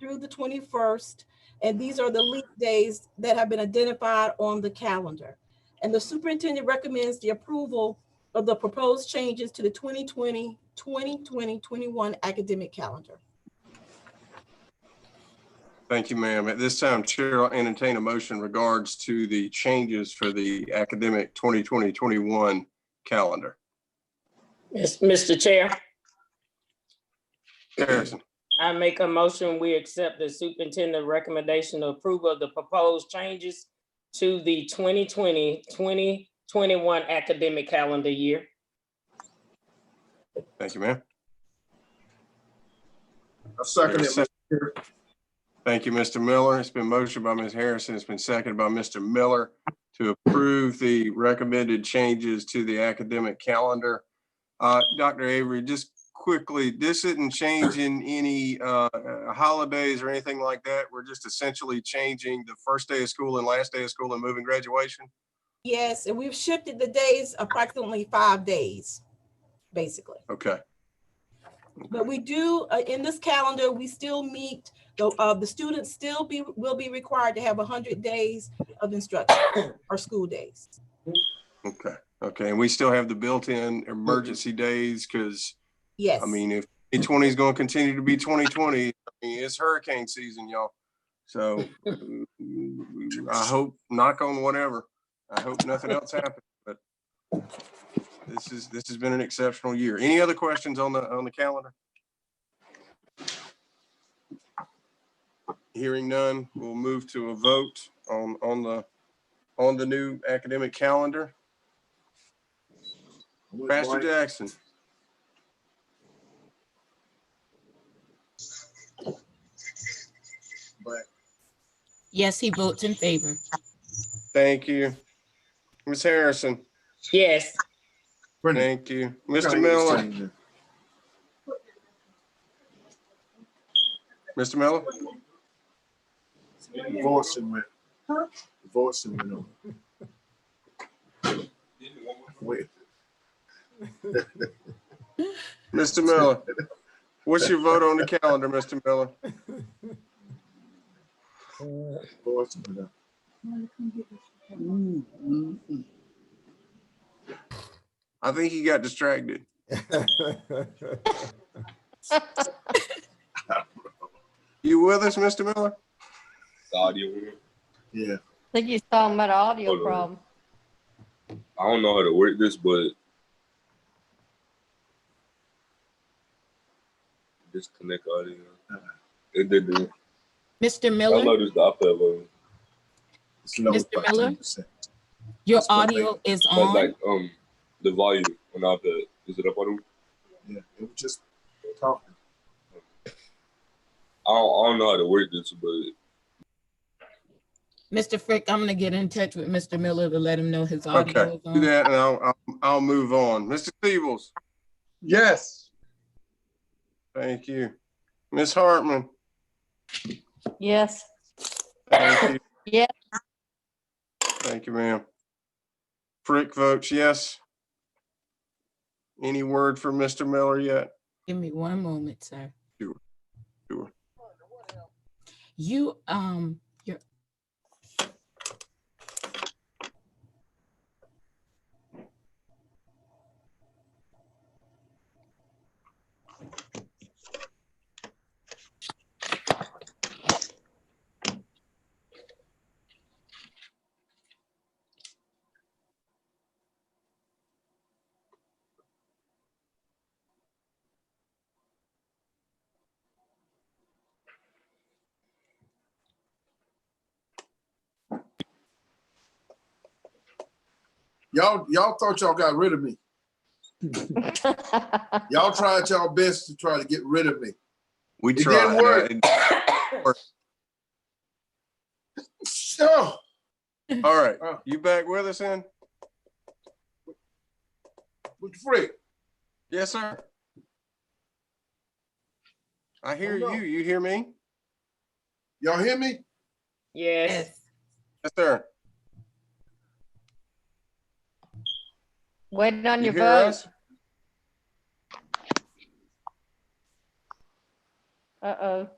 through the 21st. And these are the leap days that have been identified on the calendar. And the superintendent recommends the approval of the proposed changes to the 2020-2021 academic calendar. Thank you, ma'am. At this time, Chair, I'll entertain a motion in regards to the changes for the academic 2020-21 calendar. Yes, Mr. Chair, Harrison. I make a motion, we accept the superintendent recommendation to approve of the proposed changes to the 2020-2021 academic calendar year. Thank you, ma'am. I second it, Mr. Chair. Thank you, Mr. Miller. It's been motioned by Ms. Harrison. It's been seconded by Mr. Miller to approve the recommended changes to the academic calendar. Dr. Avery, just quickly, this isn't changing any holidays or anything like that. We're just essentially changing the first day of school and last day of school and moving graduation. Yes, and we've shifted the days approximately 5 days, basically. Okay. But we do, in this calendar, we still meet, the students still will be required to have 100 days of instruction or school days. Okay. Okay. And we still have the built-in emergency days because, Yes. I mean, if 2020 is going to continue to be 2020, I mean, it's hurricane season, y'all. So I hope, knock on whatever, I hope nothing else happens, but this has been an exceptional year. Any other questions on the calendar? Hearing none, we'll move to a vote on the new academic calendar. Pastor Jackson. Yes, he votes in favor. Thank you. Ms. Harrison. Yes. Thank you. Mr. Miller. Mr. Miller? Divorcing went. Divorcing went on. Wait. Mr. Miller, what's your vote on the calendar, Mr. Miller? Divorcing went on. I think he got distracted. You with us, Mr. Miller? Audio. Yeah. I think he's talking about an audio problem. I don't know how to work this, but disconnect audio. It did. Mr. I Miller, know this the iPad, Mr. Miller, your audio is but on. like the volume on the iPad, is it up on them? Yeah, it was just talking. I don't know how to work this, but Mr. Frick, I'm gonna get in touch with Mr. Miller to let him know his audio Okay, is on. do that and I'll move on. Mr. Peebles. Yes. Thank you. Ms. Hartman. Yes. Thank you. Yes. Thank you, ma'am. Frick votes yes. Any word from Mr. Miller yet? Give me one moment, sir. Sure. You, Y'all thought y'all got rid of me. Y'all tried y'all best to try to get rid of me. We It tried. didn't work. Oh, All right, you back with us then? with the freak. Yes, sir. I hear Oh, no. you. You hear me? Y'all hear me? Yes. Yes, sir. Waiting on You your hear vote. us? Uh-oh.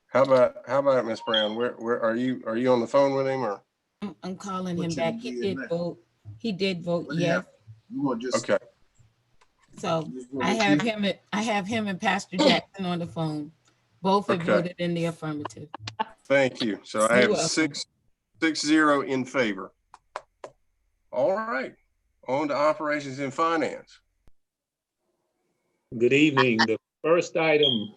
How about Miss Brown? Where are you? Are you on the phone with him or? I'm calling What him you back. He did did now? vote. He did vote What do you yes. have? You want to just Okay. So just I wanna have him and Pastor Jackson on the phone. Both have Okay. voted in the affirmative. Thank you. So I You're have welcome. 6-0 in favor. All right. On to operations and finance. Good evening. The first item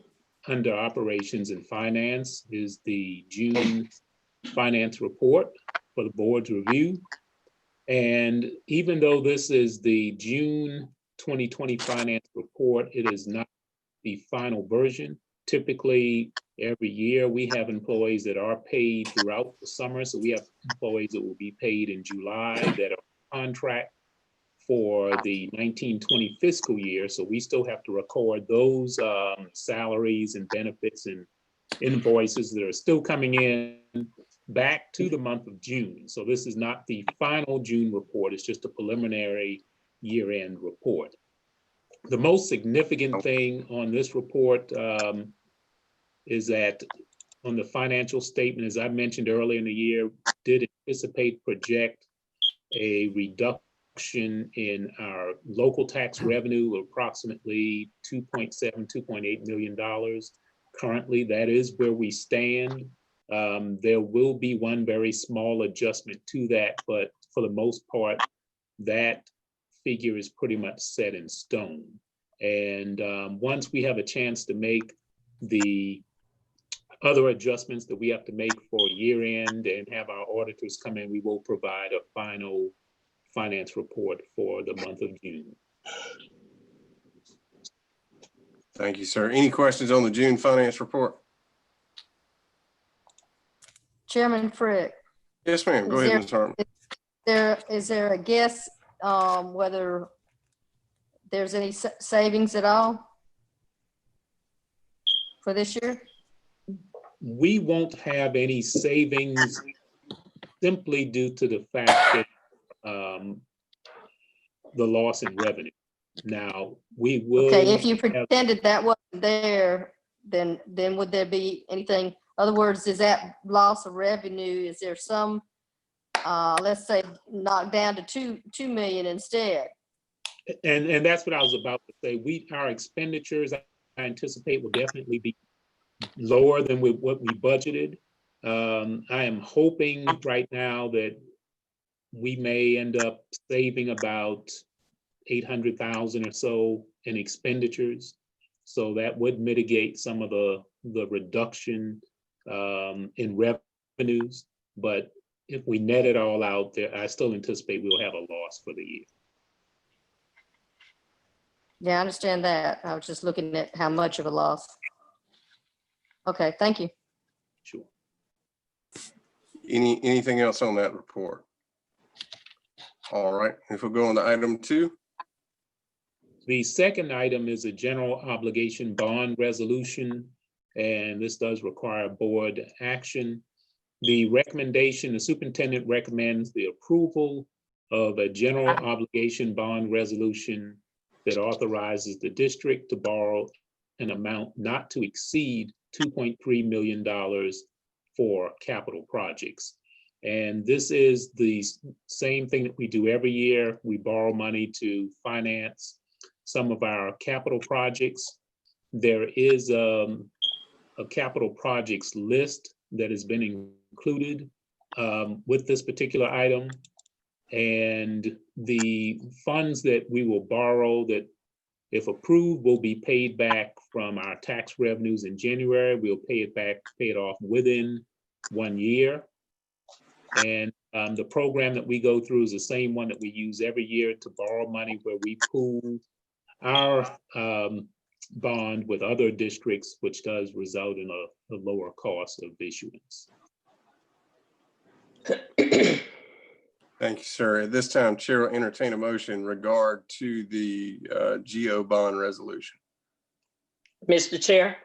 under operations and finance is the June finance report for the board's review. And even though this is the June 2020 finance report, it is not the final version. Typically, every year we have employees that are paid throughout the summer. So we have employees that will be paid in July that are on contract for the 1920 fiscal year. So we still have to record those salaries and benefits and invoices that are still coming in back to the month of June. So this is not the final June report. It's just a preliminary year-end report. The most significant thing on this report is that on the financial statement, as I mentioned earlier in the year, did project a reduction in our local tax revenue of approximately $2.7, $2.8 million. Currently, that is where we stand. There will be one very small adjustment to that, but for the most part, that figure is pretty much set in stone. And once we have a chance to make the other adjustments that we have to make for year end and have our auditors come in, we will provide a final finance report for the month of June. Thank you, sir. Any questions on the June finance report? Chairman Frick, Yes, ma'am. Go Is ahead, there- Ms. Hartman. is there a guess whether there's any savings at all for this year? We won't have any savings simply due to the fact that the loss in revenue. Now, we will. Okay, if you pretended that wasn't there, then would there be anything? In other words, is that loss of revenue, is there some, let's say, knocked down to 2 million instead? And that's what I was about to say. Our expenditures, I anticipate, will definitely be lower than what we budgeted. I am hoping right now that we may end up saving about 800,000 or so in expenditures. So that would mitigate some of the reduction in revenues. But if we net it all out there, I still anticipate we'll have a loss for the year. Yeah, I understand that. I was just looking at how much of a loss. Okay, thank you. Sure. Anything else on that report? All right, if we go on to item 2. The second item is a general obligation bond resolution, and this does require board action. The recommendation, the superintendent recommends the approval of a general obligation bond resolution that authorizes the district to borrow an amount not to exceed $2.3 million for capital projects. And this is the same thing that we do every year. We borrow money to finance some of our capital projects. There is a capital projects list that has been included with this particular item. And the funds that we will borrow that, if approved, will be paid back from our tax revenues in January. We'll pay it off within 1 year. And the program that we go through is the same one that we use every year to borrow money, where we pool our bond with other districts, which does result in a lower cost of issuance. Thank you, sir. At this time, Chair will entertain a motion in regard to the GO bond resolution. Mr. Chair,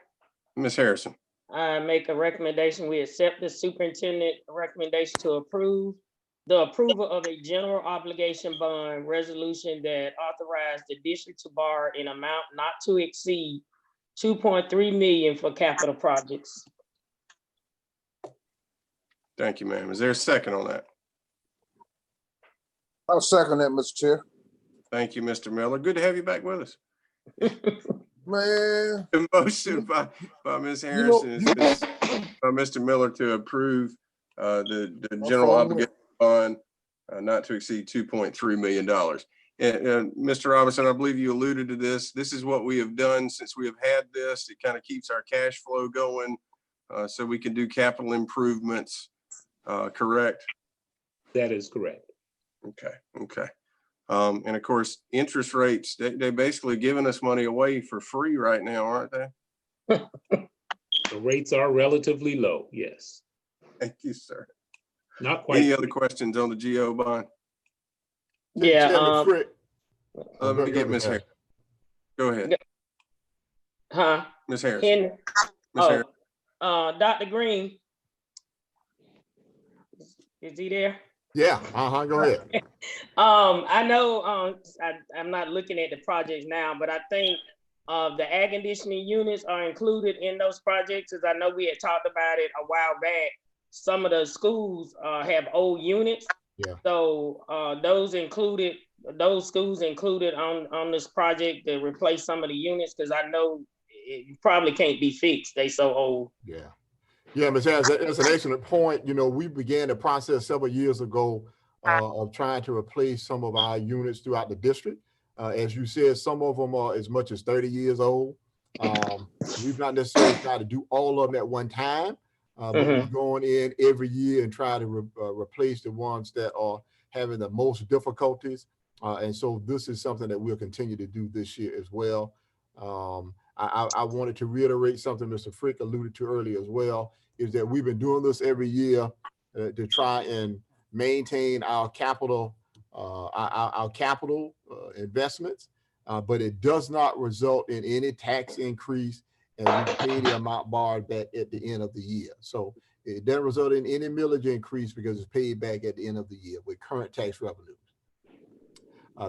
Ms. Harrison. I make a recommendation. We accept the superintendent recommendation to approve the approval of a general obligation bond resolution that authorized the district to borrow an amount not to exceed 2.3 million for capital projects. Thank you, ma'am. Is there a second on that? I'll second that, Mr. Chair. Thank you, Mr. Miller. Good to have you back with us. Man. The motion by Ms. Harrison is by Mr. Miller to approve the general obligation bond not to exceed $2.3 million. And Mr. Robinson, I believe you alluded to this. This is what we have done since we have had this. It kind of keeps our cash flow going so we can do capital improvements, correct? That is correct. Okay. And of course, interest rates, they're basically giving us money away for free right now, aren't they? The rates are relatively low, yes. Thank you, sir. Not quite. Any other questions on the GO bond? Yeah. Let me get Ms. Harris. Go ahead. Huh? Ms. Harris. Dr. Green. Is he there? Yeah, go ahead. I know I'm not looking at the projects now, but I think the air conditioning units are included in those projects, as I know we had talked about it a while back. Some of the schools have old units. Yeah. So those schools included on this project to replace some of the units, because I know it probably can't be fixed. They so old. Yeah, Ms. Harris, that's an excellent point. You know, we began the process several years ago of trying to replace some of our units throughout the district. As you said, some of them are as much as 30 years old. We've not necessarily tried to do all of them at one time, but we're going in every year and try to replace the ones that are having the most difficulties. And so this is something that we'll continue to do this year as well. I wanted to reiterate something Mr. Frick alluded to earlier as well, is that we've been doing this every year to try and maintain our capital, investments, but it does not result in any tax increase, and we pay the amount borrowed back at the end of the year. So it doesn't result in any millage increase because it's paid back at the end of the year with current tax revenues.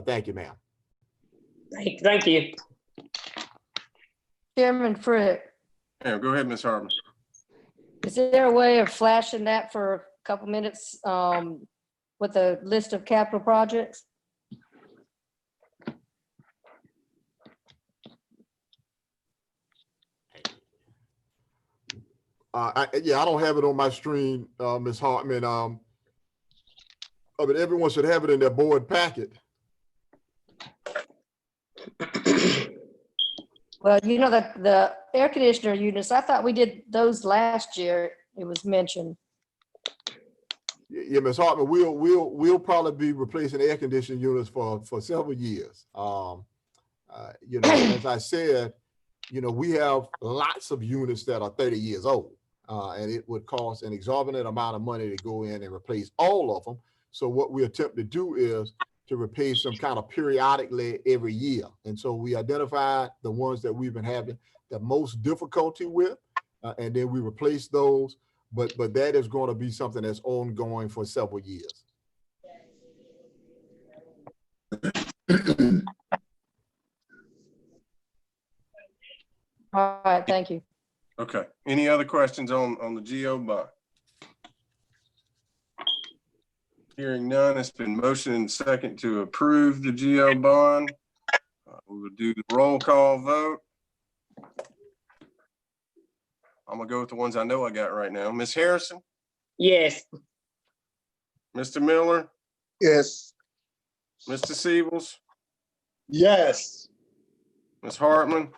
Thank you, ma'am. Thank you. Chairman Frick. Yeah, go ahead, Ms. Hartman. Is there a way of flashing that for a couple minutes with a list of capital projects? I don't have it on my screen, Ms. Hartman. But everyone should have it in their board packet. Well, you know that the air conditioner units, I thought we did those last year. It was mentioned. Yeah, Ms. Hartman, we'll probably be replacing air conditioning units for several years. You know, as I said, you know, we have lots of units that are 30 years old, and it would cost an exorbitant amount of money to go in and replace all of them. So what we attempt to do is to replace them kind of periodically every year. And so we identify the ones that we've been having the most difficulty with, and then we replace those. But that is going to be something that's ongoing for several years. All right, thank you. Okay. Any other questions on the GO bond? Hearing none, it's been motioned and second to approve the GO bond. We will do the roll call vote. I'm gonna go with the ones I know I got right now. Ms. Harrison? Yes. Mr. Miller, Yes. Mr. Siebels, Yes. Ms. Hartman,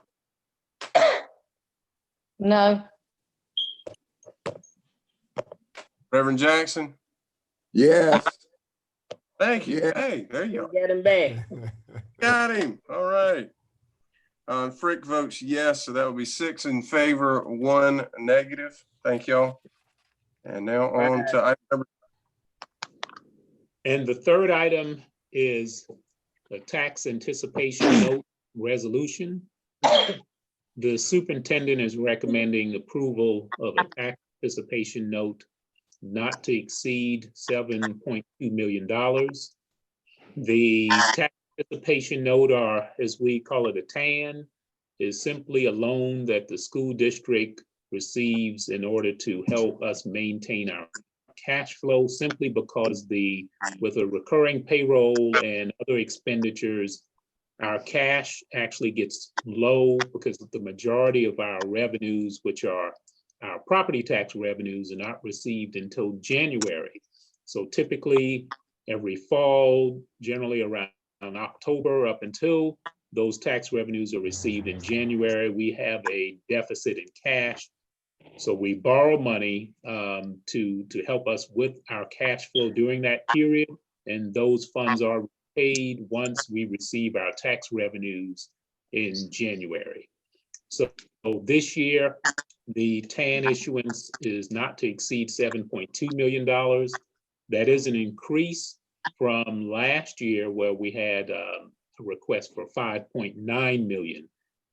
No, Reverend Jackson. Yes. Thank you. Yeah. Hey, there you go. Get him back. Got him. All right. Frick votes yes, so that would be 6 in favor, 1 negative. Thank y'all. And now on to item number. And the third item is a tax anticipation note resolution. The superintendent is recommending approval of a tax anticipation note not to exceed $7.2 million. The tax anticipation note, or as we call it, a TAN, is simply a loan that the school district receives in order to help us maintain our cash flow, simply because with a recurring payroll and other expenditures, our cash actually gets low because the majority of our revenues, which are our property tax revenues, are not received until January. So typically every fall, generally around October up until those tax revenues are received in January, we have a deficit in cash. So we borrow money to help us with our cash flow during that period. And those funds are paid once we receive our tax revenues in January. So this year, the TAN issuance is not to exceed $7.2 million. That is an increase from last year, where we had a request for $5.9 million.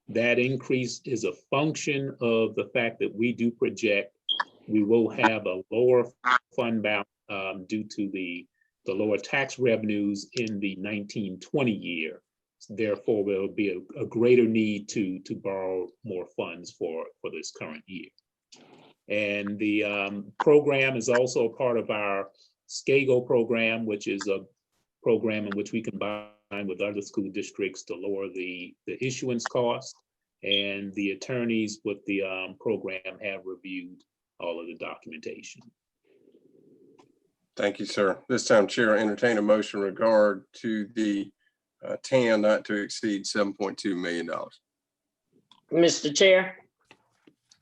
That increase is a function of the fact that we do project we will have a lower fund balance due to the lower tax revenues in the 1920 year. Therefore, there will be a greater need to borrow more funds for this current year. And the program is also a part of our SCAGO program, which is a program in which we combine with other school districts to lower the issuance cost. And the attorneys with the program have reviewed all of the documentation. Thank you, sir. This time, Chair, I entertain a motion in regard to the TAN not to exceed $7.2 million. Mr. Chair,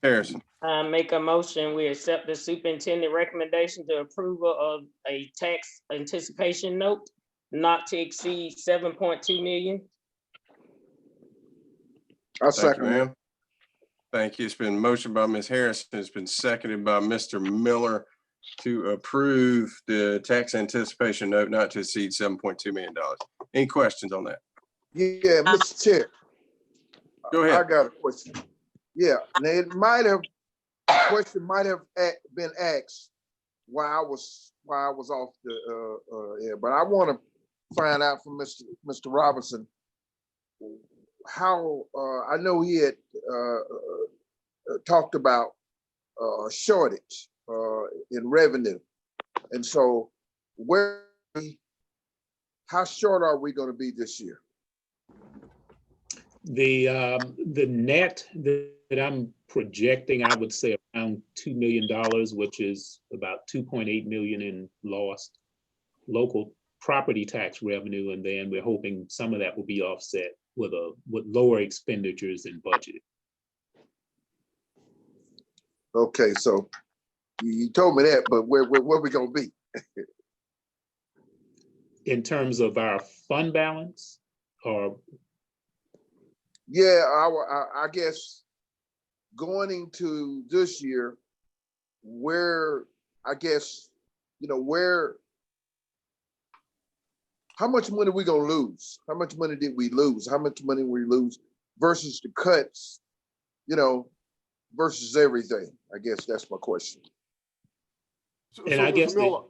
Harrison, I make a motion, we accept the superintendent recommendation to approval of a tax anticipation note not to exceed 7.2 million. I thank you, second ma'am. that. Thank you. It's been motioned by Ms. Harrison. It's been seconded by Mr. Miller to approve the tax anticipation note not to exceed $7.2 million. Any questions on that? Yeah, Mr. Chair. Go ahead. I got a question. Yeah, now question might have been asked while I was off the air, but I want to find out from Mr. Robinson how I know he had talked about shortage in revenue, and so how short are we going to be this year? The net that I'm projecting, I would say around $2 million, which is about 2.8 million in lost local property tax revenue, and then we're hoping some of that will be offset with lower expenditures than budgeted. Okay, so you told me that, but where we gonna be? In terms of our fund balance, or Yeah, I guess going into this year, where I guess how much money we gonna lose? How much money did we lose? How much money we lose versus the cuts? Versus everything. I guess that's my question. and I guess Miller,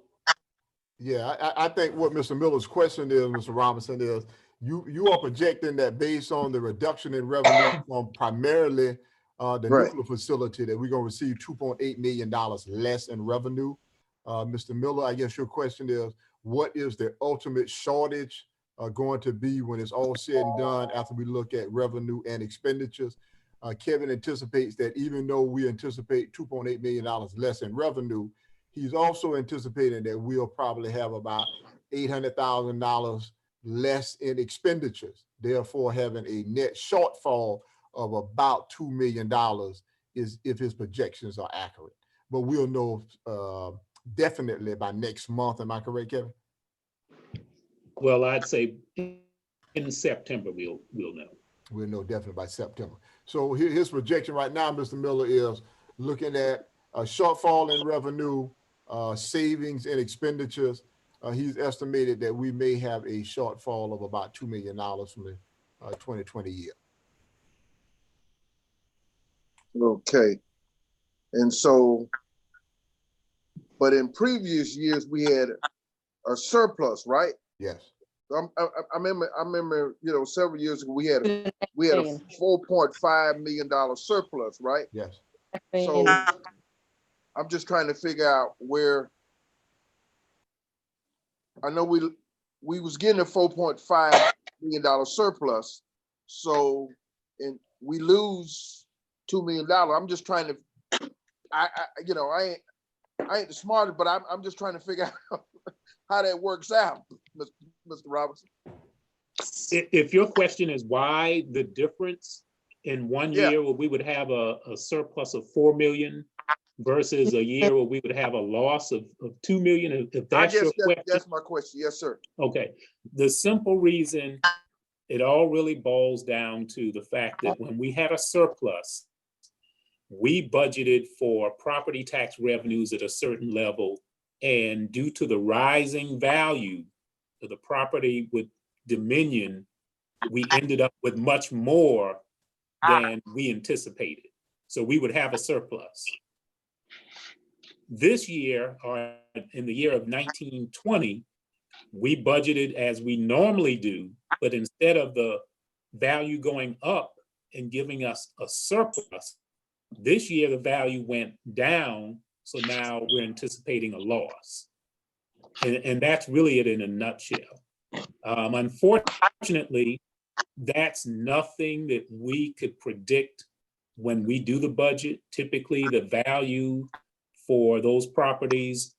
I think what Mr. Miller's question is, Mr. Robinson, is you are projecting that based on the reduction in revenue from primarily the nuclear facility, that we're going to receive $2.8 million less in revenue. Mr. Miller, I guess your question is, what is the ultimate shortage going to be when it's all said and done after we look at revenue and expenditures? Kevin anticipates that even though we anticipate $2.8 million less in revenue, He's also anticipating that we'll probably have about $800,000 less in expenditures, therefore having a net shortfall of about $2 million is if his projections are accurate. But we'll know definitely by next month. Am I correct, Kevin? Well, I'd say in September, we'll know. We'll know definitely by September. So his projection right now, Mr. Miller, is looking at a shortfall in revenue, savings and expenditures. He's estimated that we may have a shortfall of about $2 million from the 2020 year. Okay. And so, but in previous years, we had a surplus, right? Yes. I remember, you know, several years ago, we had a $4.5 million surplus, right? Yes. So I'm just trying to figure out where, I know we was getting a $4.5 million surplus. So, and we lose $2 million. I'm just trying to, you know, I ain't the smartest, but I'm just trying to figure out how that works out, Mr. Robinson. If your question is why the difference in one year where we would have a surplus of 4 million versus a year where we would have a loss of 2 million, if that's your question. That's my question. Yes, sir. Okay. The simple reason, it all really boils down to the fact that when we had a surplus, we budgeted for property tax revenues at a certain level, and due to the rising value of the property with Dominion, we ended up with much more than we anticipated. So we would have a surplus. This year, or in the year of 1920, we budgeted as we normally do, but instead of the value going up and giving us a surplus, this year the value went down, so now we're anticipating a loss. And that's really it in a nutshell. Unfortunately, that's nothing that we could predict when we do the budget. Typically, the value for those properties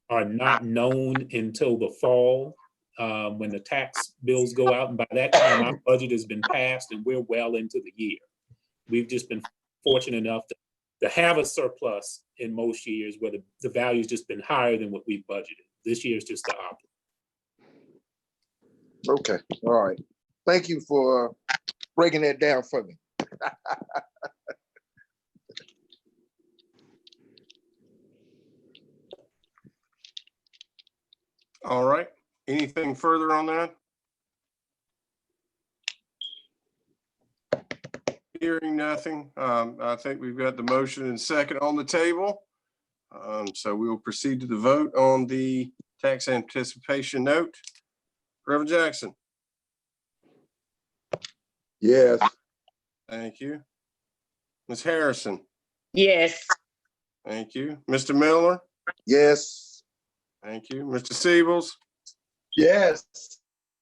are not known until the fall, when the tax bills go out. And by that time, our budget has been passed and we're well into the year. We've just been fortunate enough to have a surplus in most years where the value's just been higher than what we've budgeted. This year is just the opposite. Okay, all right. Thank you for breaking that down for me. All right. Anything further on that? Hearing nothing. I think we've got the motion and second on the table. So we will proceed to the vote on the tax anticipation note. Reverend Jackson. Yes. Thank you. Ms. Harrison. Yes. Thank you. Mr. Miller. Yes. Thank you. Mr. Siebels. Yes.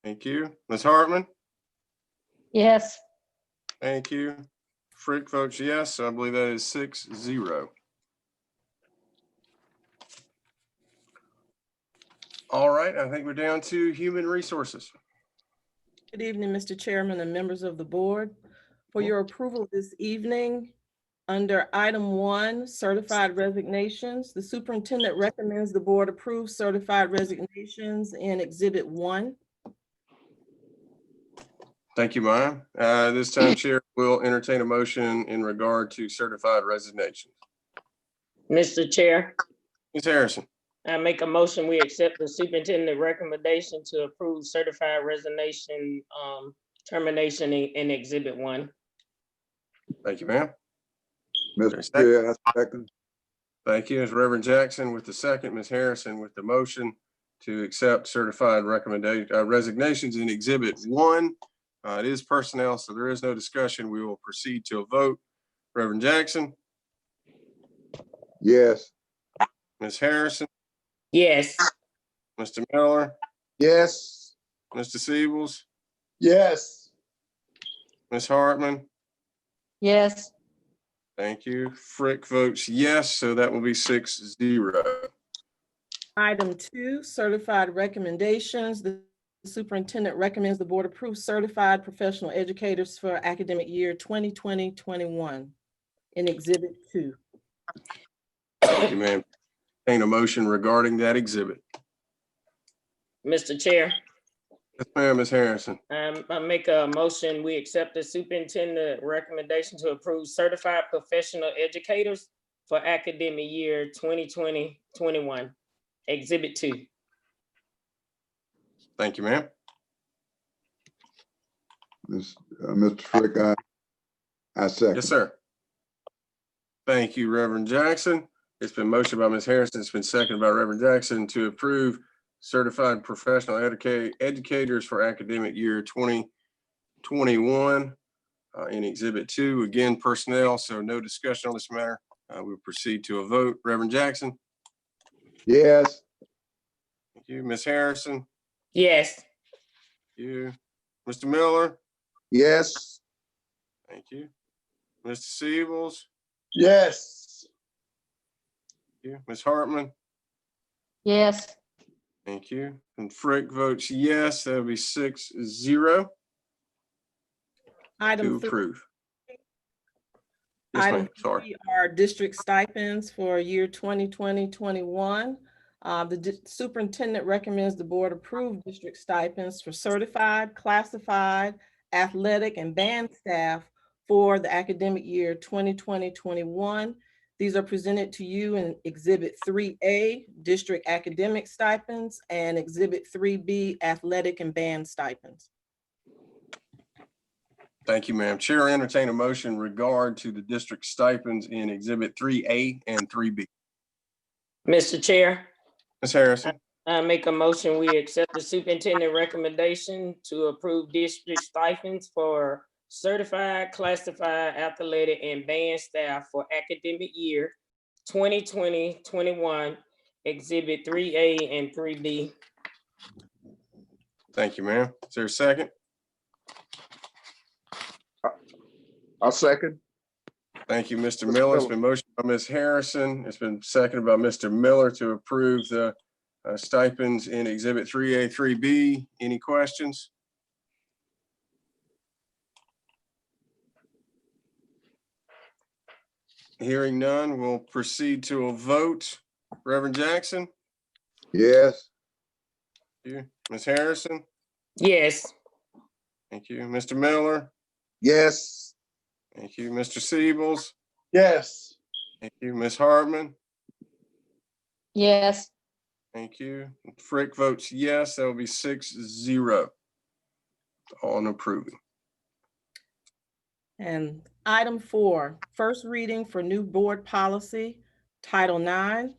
Thank you. Ms. Hartman. Yes. Thank you. Frick votes yes. So I believe that is 6-0. All right. I think we're down to human resources. Good evening, Mr. Chairman and members of the board. For your approval this evening, under item 1, certified resignations, the superintendent recommends the board approve certified resignations in Exhibit 1. Thank you, ma'am. This time, Chair will entertain a motion in regard to certified resignations. Mr. Chair, Ms. Harrison. I make a motion, we accept the superintendent recommendation to approve certified resignation termination in Exhibit 1. Thank you, ma'am. Mr. Chair, I second. Thank you. Ms. Reverend Jackson with the second, Ms. Harrison with the motion to accept certified resignations in Exhibit 1. It is personnel, so there is no discussion. We will proceed to a vote. Reverend Jackson. Yes. Ms. Harrison. Yes. Mr. Miller. Yes. Mr. Siebels. Yes. Ms. Hartman. Yes. Thank you. Frick votes yes, so that will be 6-0. Item 2, certified recommendations. The superintendent recommends the board approve certified professional educators for academic year 2020-21 in Exhibit 2. Thank you, ma'am. Entertain a motion regarding that exhibit. Mr. Chair, Yes, ma'am, Ms. Harrison. I make a motion, we accept the superintendent recommendation to approve certified professional educators for academic year 2020-21, Exhibit 2. Thank you, ma'am. Mr. Frick, I second. Yes, sir. Thank you, Reverend Jackson. It's been motioned by Ms. Harrison. It's been seconded by Reverend Jackson to approve certified professional educators for academic year 2021 in Exhibit 2. Again, personnel, so no discussion on this matter. We'll proceed to a vote. Reverend Jackson? Yes. Thank you. Ms. Harrison? Yes. Thank you. Mr. Miller? Yes. Thank you. Mr. Siebels? Yes. Thank you. Ms. Hartman? Yes. Thank you. And Frick votes yes. That'll be 6-0 Item to 3. approve. Yes, Item ma'am. Sorry. 3 are district stipends for year 2020-21. The superintendent recommends the board approve district stipends for certified, classified, athletic, and band staff for the academic year 2020-21. These are presented to you in Exhibit 3A, district academic stipends, and Exhibit 3B, athletic and band stipends. Thank you, ma'am. Chair, entertain a motion in regard to the district stipends in Exhibit 3A and 3B. Mr. Chair, Ms. Harrison? I make a motion, we accept the superintendent recommendation to approve district stipends for certified, classified, athletic, and band staff for academic year 2020-21, Exhibit 3A and 3B. Thank you, ma'am. Is there a second? I'll second. Thank you, Mr. Miller. It's been motioned by Ms. Harrison. It's been seconded by Mr. Miller to approve the stipends in Exhibit 3A, 3B. Any questions? Hearing none, we'll proceed to a vote. Reverend Jackson? Yes. Thank you. Ms. Harrison? Yes. Thank you. Mr. Miller? Yes. Thank you. Mr. Siebels? Yes. Thank you. Ms. Hartman? Yes. Thank you. Frick votes yes. That will be 6-0 on approving. And item 4, first reading for new board policy, Title IX.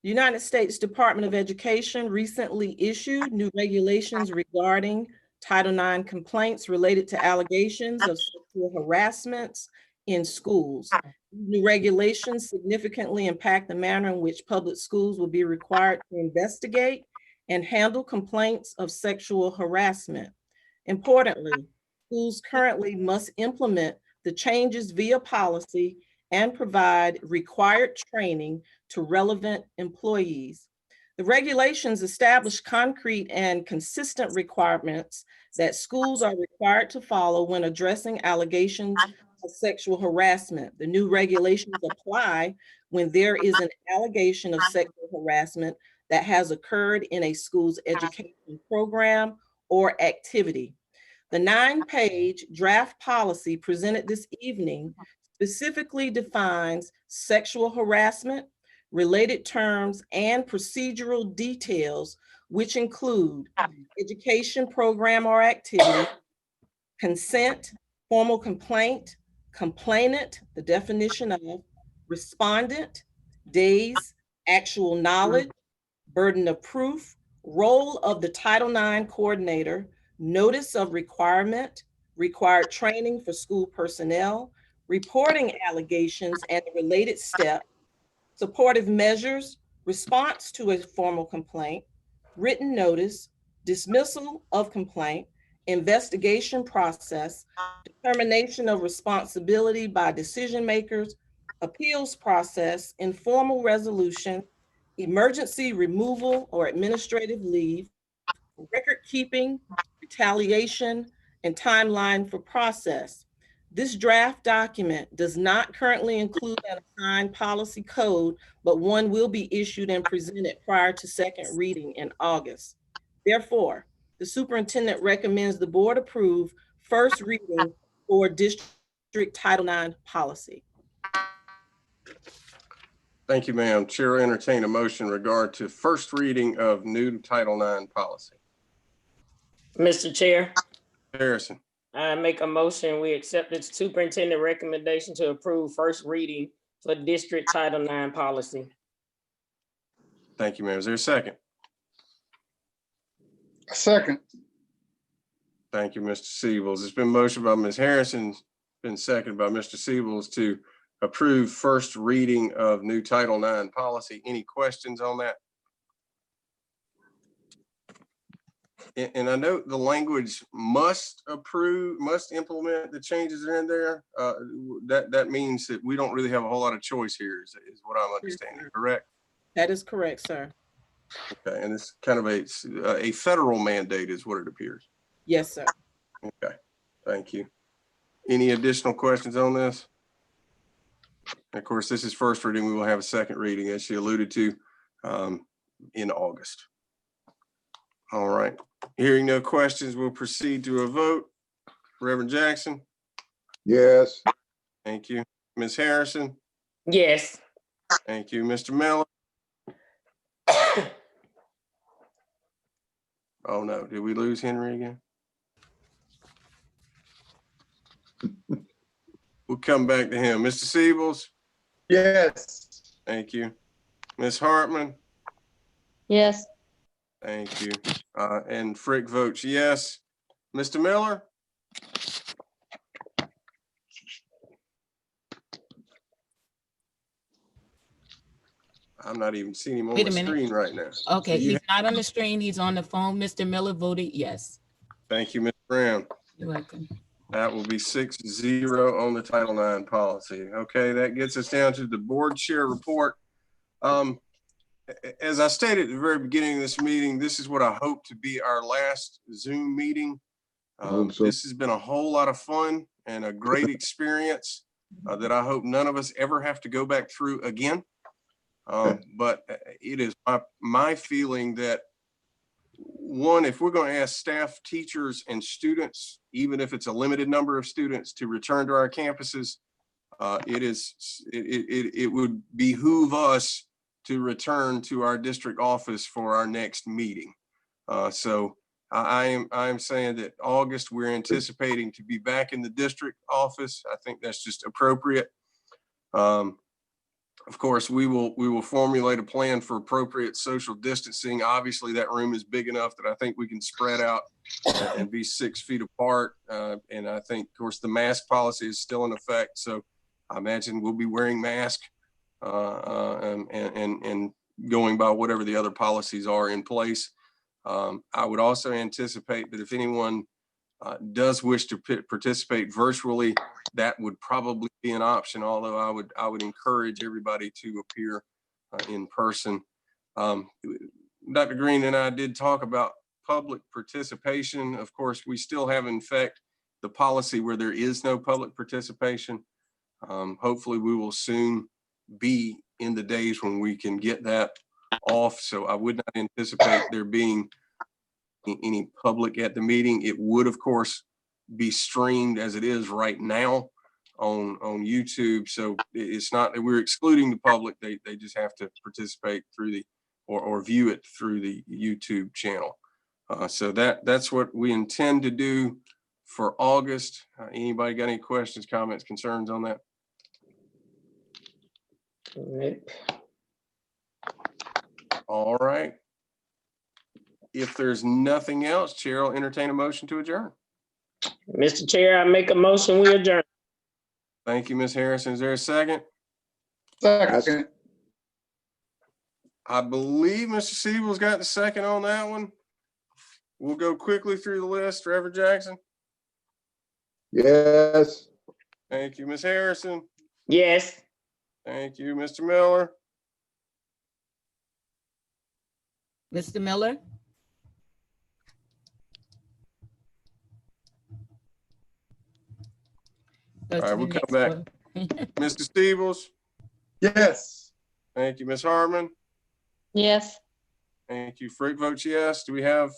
The United States Department of Education recently issued new regulations regarding Title IX complaints related to allegations of sexual harassment in schools. New regulations significantly impact the manner in which public schools will be required to investigate and handle complaints of sexual harassment. Importantly, schools currently must implement the changes via policy and provide required training to relevant employees. The regulations establish concrete and consistent requirements that schools are required to follow when addressing allegations of sexual harassment. The new regulations apply when there is an allegation of sexual harassment that has occurred in a school's education program or activity. The 9-page draft policy presented this evening specifically defines sexual harassment, related terms, and procedural details, which include education program or activity, consent, formal complaint, complainant, the definition of, respondent, days, actual knowledge, burden of proof, role of the Title IX coordinator, notice of requirement, required training for school personnel, reporting allegations and the related steps, supportive measures, response to a formal complaint, written notice, dismissal of complaint, investigation process, determination of responsibility by decision makers, appeals process, informal resolution, emergency removal or administrative leave, record keeping, retaliation, and timeline for process. This draft document does not currently include an assigned policy code, but one will be issued and presented prior to second reading in August. Therefore, the superintendent recommends the board approve first reading for district Title IX policy. Thank you, ma'am. Chair will entertain a motion in regard to first reading of new Title IX policy. Mr. Chair, Harrison, I make a motion, we accept the superintendent recommendation to approve first reading for district Title IX policy. thank you, ma'am. Is there a second? A second. Thank you, Mr. Siebels. It's been motioned by Ms. Harrison, been seconded by Mr. Siebels to approve first reading of new Title IX policy. Any questions on that? And I know the language must implement the changes that are in there. That means that we don't really have a whole lot of choice here, is what I'm understanding, correct? That is correct, sir. Okay, and it's kind of a federal mandate is what it appears. Yes, sir. Okay, thank you. Any additional questions on this? Of course, this is first reading. We will have a second reading, as she alluded to, in August. All right. Hearing no questions, we'll proceed to a vote. Reverend Jackson? Yes. Thank you. Ms. Harrison? Yes. Thank you. Mr. Miller? Oh, no. Did we lose Henry again? We'll come back to him. Mr. Siebels? Yes. Thank you. Ms. Hartman? Yes. Thank you. And Frick votes yes. Mr. Miller? I'm not even seeing him on Wait the a minute. screen right now. Okay, So you he's not on the screen. He's on the phone. Mr. Miller voted yes. Thank you, Ms. Brown. You're welcome. That will be 6-0 on the Title IX policy. Okay, that gets us down to the board chair report. As I stated at the very beginning of this meeting, this is what I hope to be our last Zoom meeting. This has been a whole lot of fun and a great experience that I hope none of us ever have to go back through again. But it is my feeling that, one, if we're going to ask staff, teachers, and students, even if it's a limited number of students, to return to our campuses, it would behoove us to return to our district office for our next meeting. So I am saying that August, we're anticipating to be back in the district office. I think that's just appropriate. Of course, we will formulate a plan for appropriate social distancing. Obviously, that room is big enough that I think we can spread out and be 6 feet apart. And I think, of course, the mask policy is still in effect. So I imagine we'll be wearing masks and going by whatever the other policies are in place. I would also anticipate that if anyone does wish to participate virtually, that would probably be an option, although I would encourage everybody to appear in person. Dr. Green and I did talk about public participation. Of course, we still have in effect the policy where there is no public participation. Hopefully we will soon be in the days when we can get that off. So I would not anticipate there being any public at the meeting. It would, of course, be streamed as it is right now on YouTube. So it's not that we're excluding the public. They just have to participate through the or view it through the YouTube channel. So that's what we intend to do for August. Anybody got any questions, comments, concerns on that? All right. If there's nothing else, Chair will entertain a motion to adjourn. Mr. Chair, I make a motion, we adjourn. Thank you, Ms. Harrison. Is there a second? Second. I believe Mr. Siebel's got the second on that one. We'll go quickly through the list. Reverend Jackson? Yes. Thank you, Ms. Harrison. Yes. Thank you, Mr. Miller. Mr. Miller? Go All to right, the we'll come next back. one. Mr. Steebles? Yes. Thank you. Ms. Harmon? Yes. Thank you. Freak votes yes. Do we have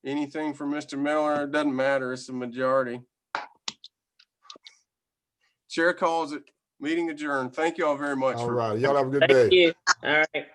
anything for Mr. Miller? It doesn't matter. It's the majority. Chair calls it meeting adjourned. Thank you all very much. All right. Y'all have a good Thank day. you. All right.